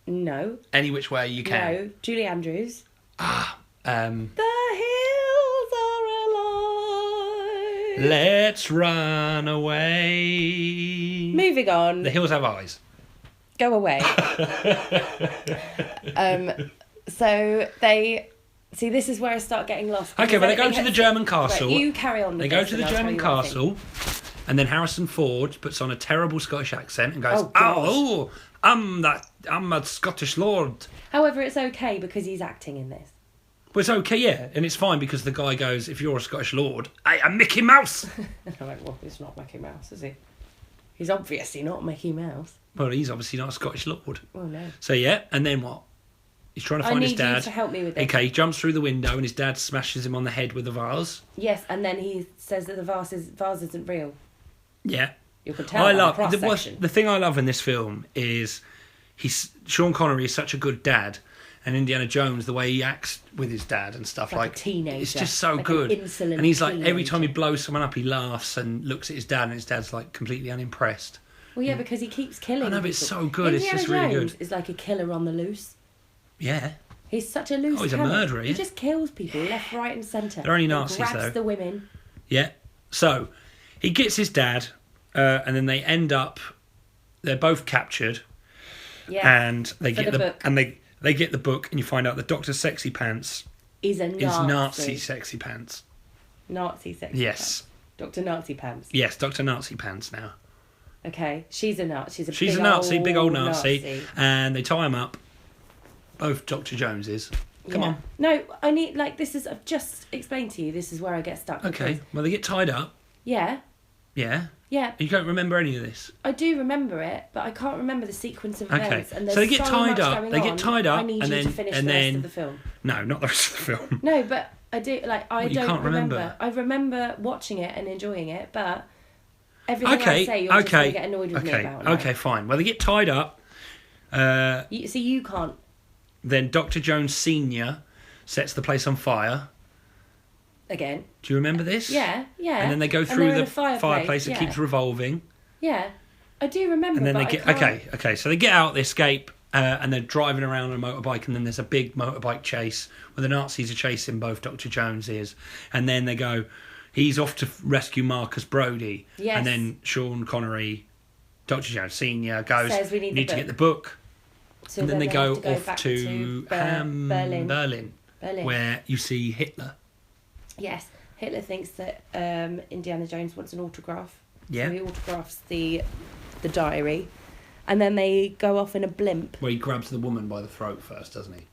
No. Any Which Way You Can. No. Julie Andrews. The The hills are alive. Let's Run Away. Moving on. The Hills Have Eyes. Go away. So they... See, this is where I start getting lost. Okay, but they go to the German Right, castle. you carry on with They go this to the and I'll German tell you what I think. castle, and then Harrison Ford puts on a terrible Scottish accent and goes, Oh, God. "Oh, I'm a Scottish lord." However, it's okay because he's acting in this. Well, it's okay, yeah, and it's fine because the guy goes, "If you're a Scottish lord, I am Mickey Mouse." And I'm like, well, it's not Mickey Mouse, is he? He's obviously not Mickey Mouse. Well, he's obviously not a Scottish lord. Oh, no. So yeah, and then what? He's trying to find his I dad. need you to help me with this. Okay, he jumps through the window and his dad smashes him on the head with a vase. Yes, and then he says that the vase isn't real. Yeah. You can tell by the cross-section. the thing I love in this film is Sean Connery is such a good dad, and Indiana Jones, the way he acts with his dad and stuff, Like a teenager. it's just so Like an good. insolent And he's like, every teenager. time he blows someone up, he laughs and looks at his dad, and his dad's like completely unimpressed. Well, yeah, because he keeps killing I know, but it's people. so good. It's Indiana just really Jones good. is like a killer on the loose. Yeah. He's such a loose Oh, he's a cannon. murderer, He yeah. just kills people left, right and centre. They're only He Nazis, grabs though. the women. Yeah. So he gets his dad, and then they end up. They're both captured, Yeah. and they For get the book. and they get the book, and you find out that Dr. Sexy Pants He's a Nazi. is Nazi Sexy Pants. Nazi sex. Yes. Dr. Nazi Pants. Yes, Dr. Nazi Pants now. Okay. She's a Nazi. She's a Nazi, big old Nazi, and they tie him up. Both Dr. Joneses. Come on. No, I need, this is, I've just explained to you, this is where I get stuck. Okay. because- Well, they get tied up. Yeah. Yeah. Yeah. You don't remember any of this. I do remember it, but I can't remember the sequence of Okay. events. And So there's they get so tied much up. going They get on. tied up, I need and you to then- finish and the rest then- of the film. No, not the rest of the film. No, but I do, I you don't can't remember. I remember watching it and enjoying it, but everything Okay. I say, you're just going to get annoyed with me about now. Okay. Fine. Well, they get tied up. You can't. Then Dr. Jones Senior sets the place on fire. Again. Do you remember this? Yeah. And then they go through they're in the a fireplace that yeah. keeps revolving. Yeah. I do remember, And then but they get I can't... okay. So they get out, they escape, and they're driving around on a motorbike. And then there's a big motorbike chase where the Nazis are chasing both Dr. Jones is, and then they go. He's off to rescue Marcus Brody, Yes. and then Sean Connery, Dr. Jones Senior goes. Says we need the to get book." the book, So and then they have go to off back to Berlin. Berlin, Berlin. where you see Hitler. Yes. Hitler thinks that Indiana Jones wants an autograph. Yeah. So he autographs the diary. And then they go off in a blimp. Where he grabs the woman by the throat first, doesn't he?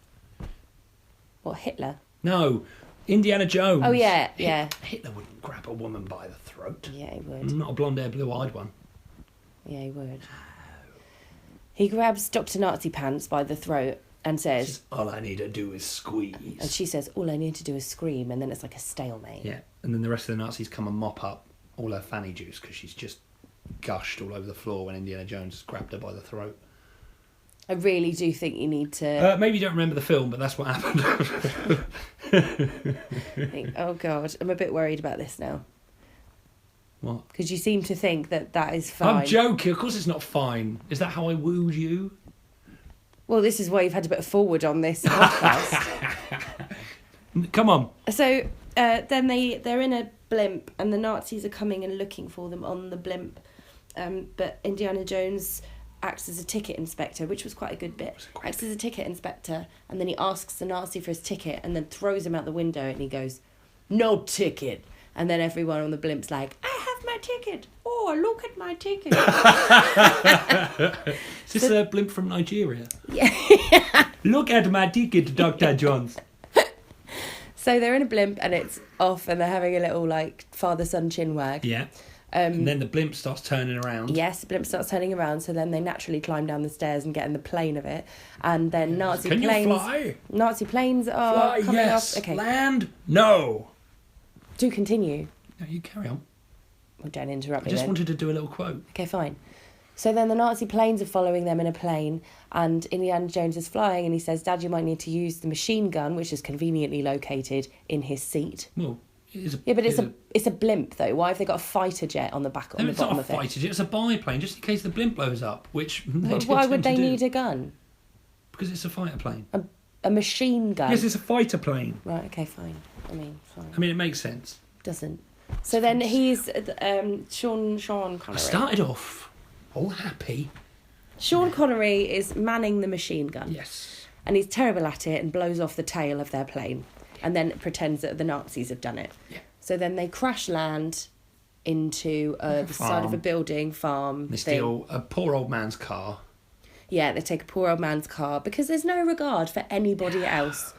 What, Hitler? No, Indiana Jones. Oh, yeah, yeah. Hitler wouldn't grab a woman by the throat. Yeah, he would. Not a blonde-haired, blue-eyed one. Yeah, he would. He grabs Dr. Nazi Pants by the throat and says... All I need to do is squeeze. And she says, all I need to do is scream. And then it's like a stalemate. Yeah, and then the rest of the Nazis come and mop up all her fanny juice because she's just gushed all over the floor when Indiana Jones grabbed her by the throat. I really do think you need to Maybe you don't remember the film, but that's what happened. think, oh God, I'm a bit worried about this now. What? Because you seem to think that is fine. I'm joking. Of course it's not fine. Is that how I wooed you? Well, this is why you've had to put forward on this podcast. Come on. So then they're in a blimp and the Nazis are coming and looking for them on the blimp. But Indiana Jones acts as a ticket inspector, which was quite a good bit. Acts as a ticket inspector, and then he asks the Nazi for his ticket and then throws him out the window and he goes, "No ticket." And then everyone on the blimp's like, "I have my ticket. Oh, look at my ticket." Is this a blimp from Nigeria? Yeah. Look at my ticket, Dr. Jones. So they're in a blimp and it's off and they're having a little like father-son chinwag. Yeah. And then the blimp starts turning around. Yes, the blimp starts turning around, so then they naturally climb down the stairs and get in the plane of it. And then Nazi Can planes... you fly? Nazi planes are Fly, coming yes. off. Okay, Land, no. do continue. No, you carry on. Well, don't interrupt I me just then. wanted to do a little quote. Okay, fine. So then the Nazi planes are following them in a plane, and Indiana Jones is flying, and he says, "Dad, you might need to use the machine gun," which is conveniently located in his seat. Well, it is a... Yeah, but it's a blimp, though. Why have they got a fighter jet on the back, on No, the it's bottom not a of it? fighter jet, it's a biplane, just in case the blimp blows up, which they But do why tend would to they do. need a gun? Because it's a fighter plane. A machine gun? Yes, it's a fighter plane. Right, okay, fine. Fine. I mean, it makes sense. Doesn't. So then he's Sean Connery. I started off all happy. Sean Connery is manning the machine gun. Yes. And he's terrible at it and blows off the tail of their plane and then pretends that the Nazis have done it. Yeah. So then they crash land into the side of a building, farm. They thing. steal a poor old man's car. Yeah, they take a poor old man's car because there's no regard for anybody else.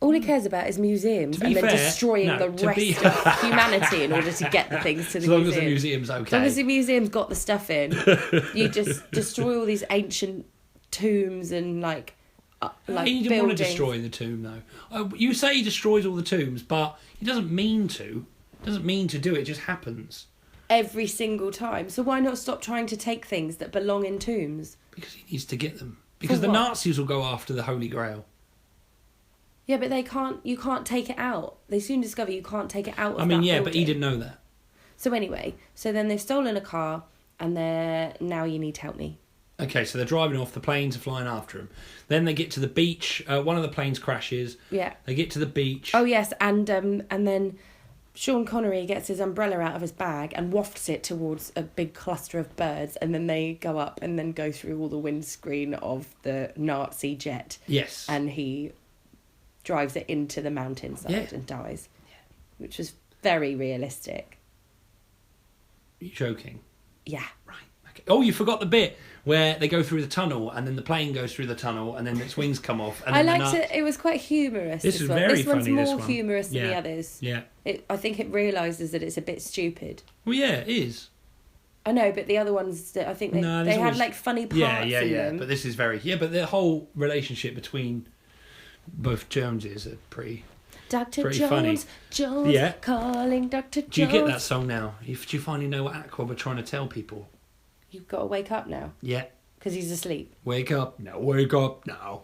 All he cares about is museums and then destroying the rest of humanity in order to get the things to the As long museum. as the museum's okay. As long as the museum's got the stuff in, you just destroy all these ancient tombs and like he didn't buildings. want to destroy the tomb, though. You say he destroys all the tombs, but he doesn't mean to. Doesn't mean to do it. It just happens. Every single time. So why not stop trying to take things that belong in tombs? Because he needs to get them. Because the what? Nazis will go after the Holy Grail. Yeah, but they can't. You can't take it out. They soon discover you can't take it out of I mean, that yeah, but he building. didn't know that. So anyway, so then they've stolen a car, and they're now you need to help me. Okay, so they're driving off. The planes are flying after them. Then they get to the beach. One of the planes crashes. Yeah. They get to the beach. Oh yes, and then Sean Connery gets his umbrella out of his bag and wafts it towards a big cluster of birds, and then they go up and then go through all the windscreen of the Nazi jet. Yes. And he drives it into the mountainside and dies, which was very realistic. Are you joking? Yeah. Right. Okay. Oh, you forgot the bit where they go through the tunnel and then the plane goes through the tunnel and then its wings come off. And I then liked it. It was quite humorous. This is one. very This one's funny, this more one. humorous than the Yeah. others. Yeah. I think it realises that it's a bit stupid. Well, yeah, it is. I know, but the other ones, I think they there's had always- like funny parts in them. But this is very... Yeah, but the whole relationship between both Joneses are pretty... Dr. Pretty Jones, funny. Jones, Yeah. calling Dr. Jones. Do you get that song now? Do you finally know what Aqua were trying to tell people? You've got to wake up now, Yeah. because he's asleep. Wake up now, wake up now.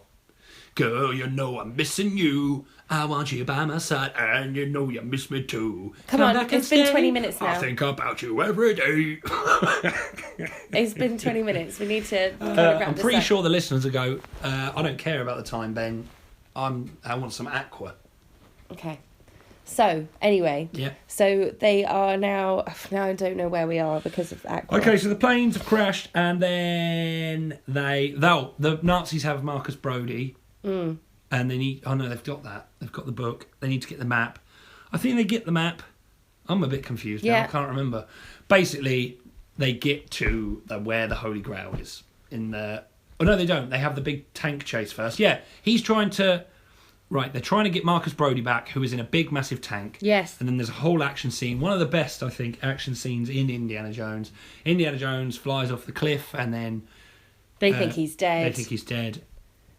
Girl, you know I'm missing you. I want you by my side, and you know you miss me too. Come on, back and it's been stay. 20 minutes now. I think about you every day. It's been 20 minutes. We need to kind of wrap I'm this pretty up. sure the listeners will go, I don't care about the time, Ben. I want some Aqua. Okay. So, anyway. Yeah. So, they are now I don't know where we are because of Aqua. Okay, so the planes have crashed, and then the Nazis have Marcus Brody, and they need. Oh no, they've got that. They've got the book. They need to get the map. I think they get the map. I'm a bit confused now. Yeah. I can't remember. Basically, they get to where the Holy Grail is in the. Oh no, they don't. They have the big tank chase first. Yeah, he's trying to. Right, they're trying to get Marcus Brody back, who is in a big, massive tank. Yes. And then there's a whole action scene. One of the best, I think, action scenes in Indiana Jones. Indiana Jones flies off the cliff, and then... They think he's dead. They think he's dead.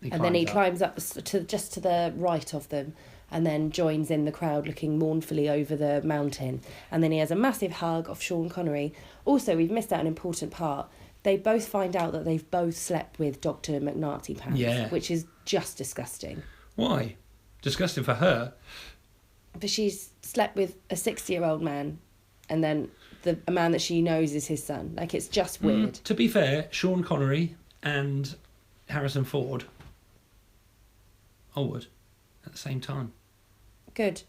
And then he climbs up just to the right of them. and then joins in the crowd looking mournfully over the mountain. And then he has a massive hug of Sean Connery. Also, we've missed out an important part. They both find out that they've both slept with Dr. McNarty Pants, Yeah. which is just disgusting. Why? Disgusting for her. But she's slept with a 60-year-old man, and then a man that she knows is his son. Like, it's just weird. To be fair, Sean Connery and Harrison Ford, I would, at the same time. Good.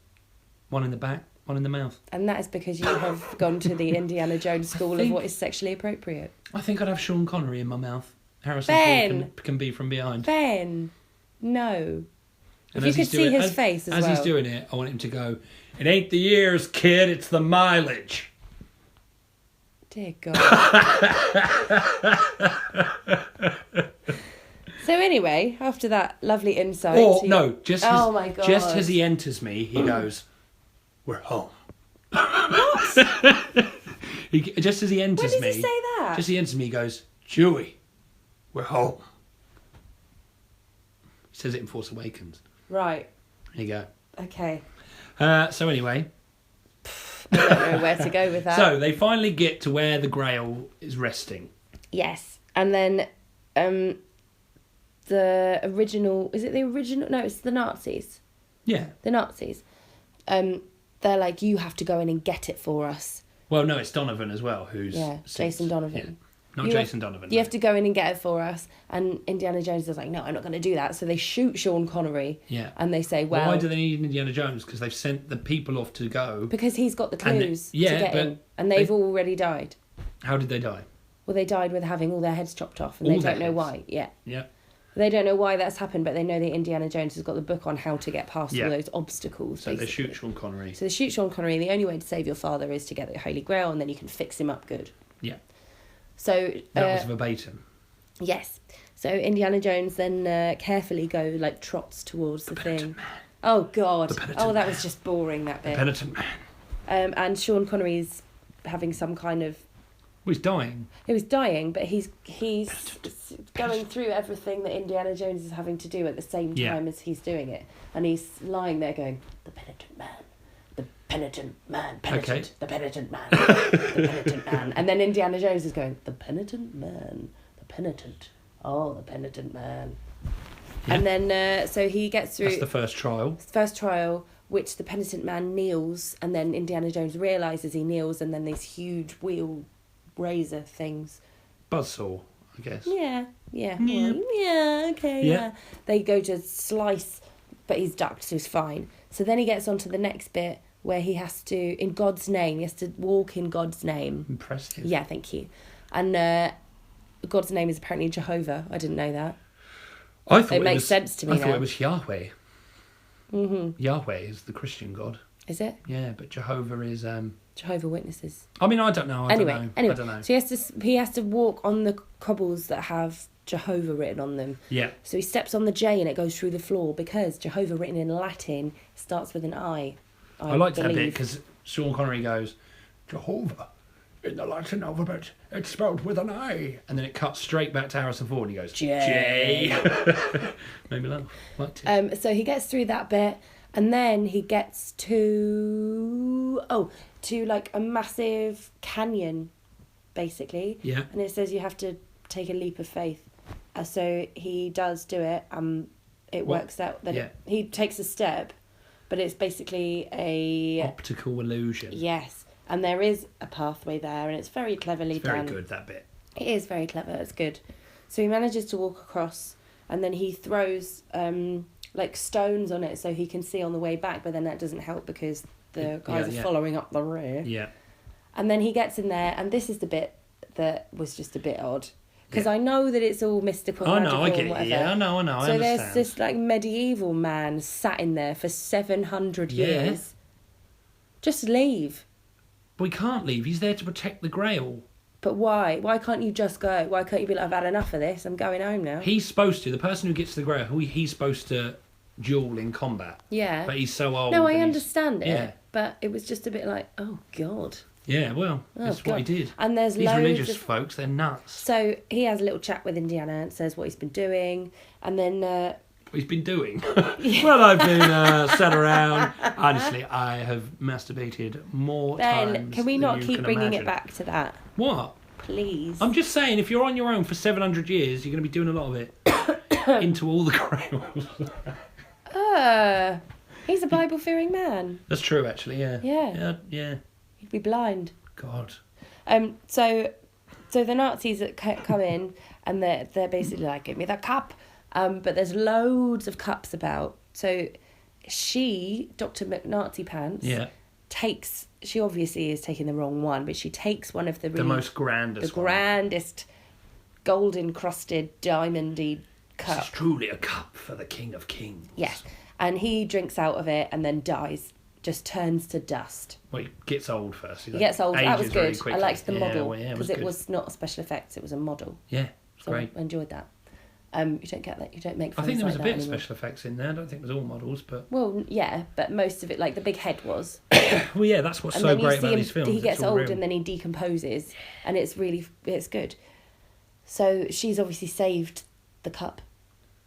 One in the back, one in the mouth. And that is because you have gone to the Indiana Jones school of what is sexually appropriate. I think I'd have Sean Connery in my mouth. Harrison Ben! Ford can be from behind. Ben! No. And If you as could he's see doing- his face as well. he's doing it, I want him to go, "It ain't the years, kid, it's the mileage." Dear God. So anyway, after that lovely insight... Or, to- no, just as, Oh my God. just as he enters me, he goes, "We're home." Just as he enters When me... did he say that? Just as he enters me, he goes, "Chewie, we're home." He says it in Force Awakens. Right. There you go. Okay. So anyway, I don't know where to go with that. so they finally get to where the Grail is resting. Yes. And then the original... Is it the original? No, it's the Nazis. Yeah. The Nazis. They're like, you have to go in and get it for us. Well, no, it's Donovan as well, who's... Yeah, Jason Donovan. Not You Jason Donovan. You have to go in and get it for us. And Indiana Jones is like, no, I'm not going to do that. So they shoot Sean Connery. Yeah. And they say, Well, well... why do they need Indiana Jones? Because they've sent the people off to go. Because he's got the And clues yeah, to get but in. And they've already died. How did they die? Well, they died with having all their heads chopped off. And All they their don't know heads? why. Yeah. Yeah. They don't know why that's happened, but they know that Indiana Jones has got the book on how to get past Yeah. all those obstacles. So they basically. shoot Sean Connery. So they shoot Sean Connery. The only way to save your father is to get the Holy Grail, and then you can fix him up good. Yeah. So That was verbatim. yes. So Indiana Jones then carefully like trots towards the thing. Penitent man. Oh God! The penitent Oh, that man. was just boring. That bit. Penitent man. And Sean Connery's having some kind of... Well, he's dying. He was dying, but he's going through everything that Indiana Jones is having to do at the same Yeah. time as he's doing it, and he's lying there going, "The penitent man, the penitent man, penitent, Okay. the penitent man, the penitent man," and then Indiana Jones is going, "The penitent man, the penitent, oh, the penitent man," Yeah. and then so he gets through That's the first trial. first trial, which the penitent man kneels, and then Indiana Jones realizes he kneels, and then these huge wheel razor things. Buzzsaw, I guess. Yeah. Yeah. Well, yeah, okay, Yeah. yeah. They go to slice, but he's ducked, so he's fine. So then he gets on to the next bit where he has to, in God's name, he has to walk in God's name. Impressive. Yeah, thank you. And God's name is apparently Jehovah. I didn't know that. I thought It makes sense to me I thought now. it was Yahweh. Mm-hmm. Yahweh is the Christian God. Is it? Yeah, but Jehovah is... Jehovah Witnesses. I mean, I don't know. I Anyway, don't know. so he has to walk on the cobbles that have Jehovah written on them. Yeah. So he steps on the J and it goes through the floor because Jehovah written in Latin starts with an I. I liked that bit believe. because Sean Connery goes, "Jehovah, in the Latin alphabet, it's spelled with an I." And then it cuts straight back to Harrison Ford and he goes, J. Made me laugh. Liked it. So he gets through that bit and then he gets to like a massive canyon, basically. Yeah. And it says you have to take a leap of faith. So he does do it. It What? works out that Yeah. he takes a step, but it's basically a... Optical illusion. Yes. And there is a pathway there and it's very cleverly It's very done. good, that bit. It is very clever. It's good. So he manages to walk across, and then he throws like stones on it so he can see on the way back. But then that doesn't help because the guys yeah. are following up the rear. Yeah. And then he gets in there, and this is the bit that was just a bit odd because Yeah. I know that it's all mystical. I magical know, I get and it. whatever. Yeah, I know, I So understand. there's this like medieval man sat in there for 700 Yeah. years. Just leave. But we can't leave. He's there to protect the Grail. But why? Why can't you just go? Why can't you be like, I've had enough of this, I'm going home now? He's supposed to. The person who gets to the Grail, he's supposed to duel in combat. Yeah. But he's so old. No, I and he's- understand it. Yeah. But it was just a bit like, oh, God. Yeah, well, Oh, that's what he God. did. And there's These loads religious of... folks, they're nuts. So he has a little chat with Indiana and says what he's been doing. And then he's been doing. Well, I've been sat around. Honestly, I have masturbated more Ben, times. can we than not you keep can bringing imagine. it back to that? What? Please. I'm just saying, if you're on your own for 700 years, you're going to be doing a lot of it into all the grails. He's a Bible-fearing man. That's true, actually. Yeah. Yeah. He'd be blind. God. So the Nazis that come in and they're basically like, give me the cup. But there's loads of cups about. So she, Dr. McNazi Pants, she obviously is taking the wrong one, but she takes one of the most grandest grandest gold encrusted diamondy cup. This is truly a cup for the King of Kings. Yes. And he drinks out of it and then dies. Just turns to dust. Well, he gets old first. He gets old. That was good. I liked the model because it was not special effects. It was a model. Yeah, it's so great. I enjoyed that. You don't get that. You don't make. I think there was like a bit of anymore. special effects in there. I don't think it was all models, but well, yeah, but most of it, like the big head was. Well, yeah, that's what's and so then you great see about him, these films. He gets old real. and then he decomposes, and it's good. So she's obviously saved the cup,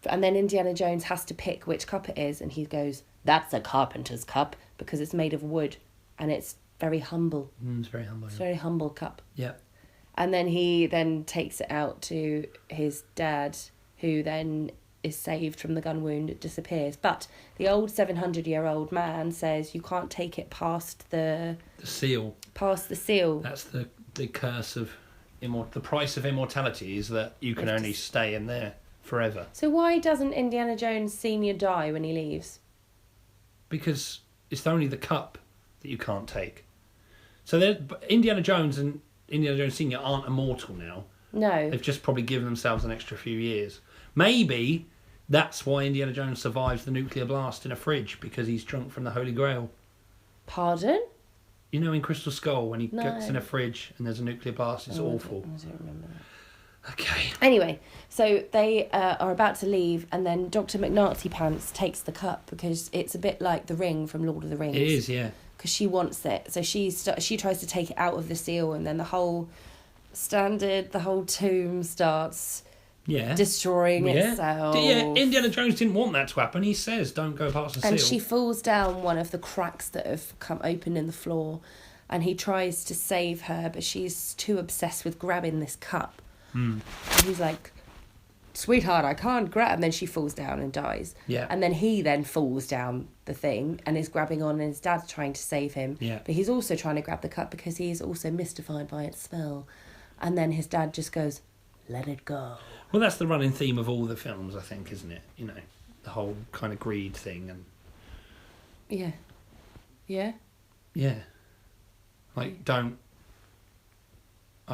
and then Indiana Jones has to pick which cup it is, and he goes, "That's a carpenter's cup because it's made of wood, and it's very humble. It's very humble. It's a very humble cup." Yeah. And then he then takes it out to his dad, who then is saved from the gun wound. It disappears. But the old 700-year-old man says you can't take it past the seal. Past the seal. That's the curse of the price of immortality is that you can only stay in there forever. So why doesn't Indiana Jones Sr. die when he leaves? Because it's only the cup that you can't take. So Indiana Jones and Indiana Jones Sr. aren't immortal now. No. They've just probably given themselves an extra few years. Maybe that's why Indiana Jones survives the nuclear blast in a fridge, because he's drunk from the Holy Grail. Pardon? You know in Crystal Skull when he gets in a fridge and there's a nuclear blast, it's awful. I don't remember that. Okay. Anyway, so they are about to leave, and then Dr. McNazi Pants takes the cup because it's a bit like the ring from Lord of the Rings. It is, yeah. Because she wants it, so she tries to take it out of the seal, and then the whole tomb starts destroying itself. Yeah, Indiana Jones didn't want that to happen. He says, "Don't go past the seal." And she falls down one of the cracks that have come open in the floor, and he tries to save her, but she's too obsessed with grabbing this cup. And he's like, "Sweetheart, I can't grab." And then she falls down and dies. Yeah. And then he then falls down the thing and is grabbing on, and his dad's trying to save him. Yeah. But he's also trying to grab the cup because he is also mystified by its smell. And then his dad just goes, "Let it go." Well, that's the running theme of all the films, I think, isn't it? You know, the whole kind of greed thing and... Yeah. Yeah? Yeah. Like, I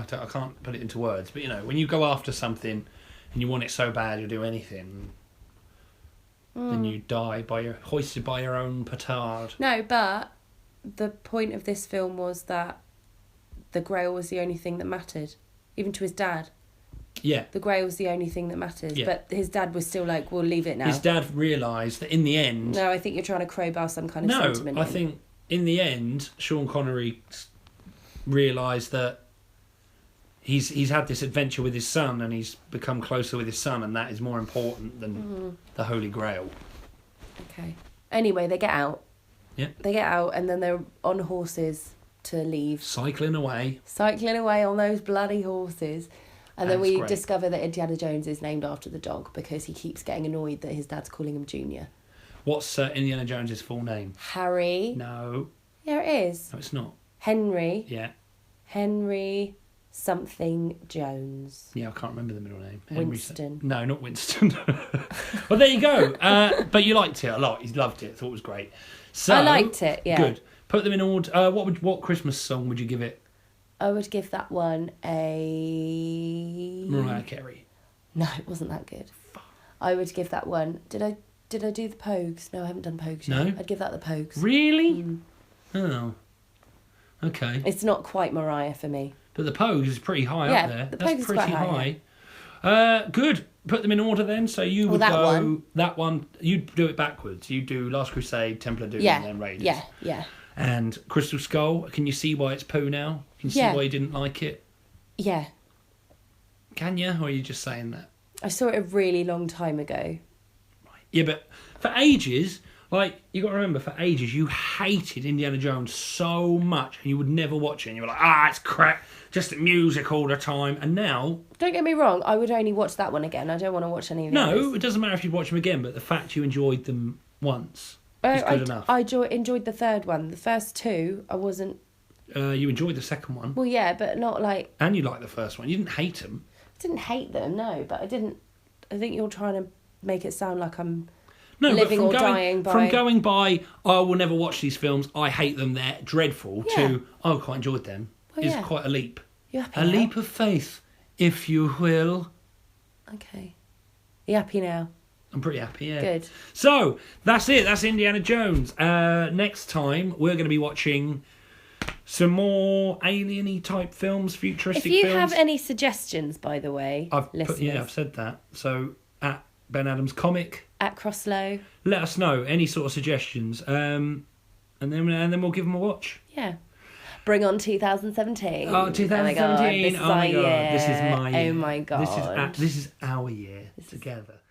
can't put it into words, but, you know, when you go after something and you want it so bad you'll do anything, then you die hoisted by your own petard. No, but the point of this film was that the Grail was the only thing that mattered. Even to his dad. Yeah. The Grail was the only thing that matters. Yeah. But his dad was still like, "We'll leave it now." His dad realised that in the end... No, I think you're trying to crowbar some kind of sentiment. No, I think in the end, Sean Connery realised that he's had this adventure with his son and he's become closer with his son, and that is more important than the Holy Grail. Okay. Anyway, they get out. Yeah. They get out and then they're on horses to leave. Cycling away On those bloody horses. And then That's we great. discover that Indiana Jones is named after the dog because he keeps getting annoyed that his dad's calling him Junior. What's Indiana Jones's full name? Harry. No. Yeah, it is. No, it's not. Henry. Yeah. Henry something Jones. Yeah, I can't remember the middle name. Winston. No, not Winston. Well, there you go. But you liked it a lot. You loved it. Thought it was great. So I liked it, yeah. Good. Put them in order. What Christmas song would you give it? I would give that one a... Mariah Carey. No, it wasn't that good. I would give that one... Did I do the Pogues? No, I haven't done Pogues yet. No? I'd give that the Pogues. Really? Oh. Okay. It's not quite Mariah for me. But the Pogues is pretty high Yeah, up there. the That's Pogues is pretty quite high, Good. Put them in order then. So you would that go... one. That one. You'd do it backwards. You'd do Last Crusade, Temple of Doom, Yeah, and then Raiders. yeah. And Crystal Skull, can you see why it's poo now? Can you see Yeah. why you didn't like it? Yeah. Can you? Or are you just saying that? I saw it a really long time ago. Right. Yeah, but for ages, like, you got to remember, for ages, you hated Indiana Jones so much and you would never watch it. And you were like, it's crap, just music all the time. And now... Don't get me wrong, I would only watch that one again. I don't want to watch any of the others. No, it doesn't matter if you'd watch them again, but the fact you enjoyed them once is good enough. I enjoyed the third one. The first two, I wasn't... You enjoyed the second one. Well, yeah, but not like... And you liked the first one. You didn't hate them. I didn't hate them, no, but I didn't... I think you're trying to make it sound like I'm... No, living but or dying by... From going by, I will never watch these films, I hate them, they're dreadful, Yeah. to, I quite enjoyed them, Well, is yeah. quite a leap. You happy A now? leap of faith, if you will. Okay. You happy now? I'm pretty happy, yeah. Good. So, that's it. That's Indiana Jones. Next time, we're going to be watching some more alien-y type films, futuristic If you films. have any suggestions, by the way, listeners, I've said that. So, at Ben Adams Comic... at Crosslow, let us know any sort of suggestions, and then we'll give them a watch. yeah. Bring on 2017. Oh, 2017! This is our my god! year. This is my year. Oh my god! This is our year together.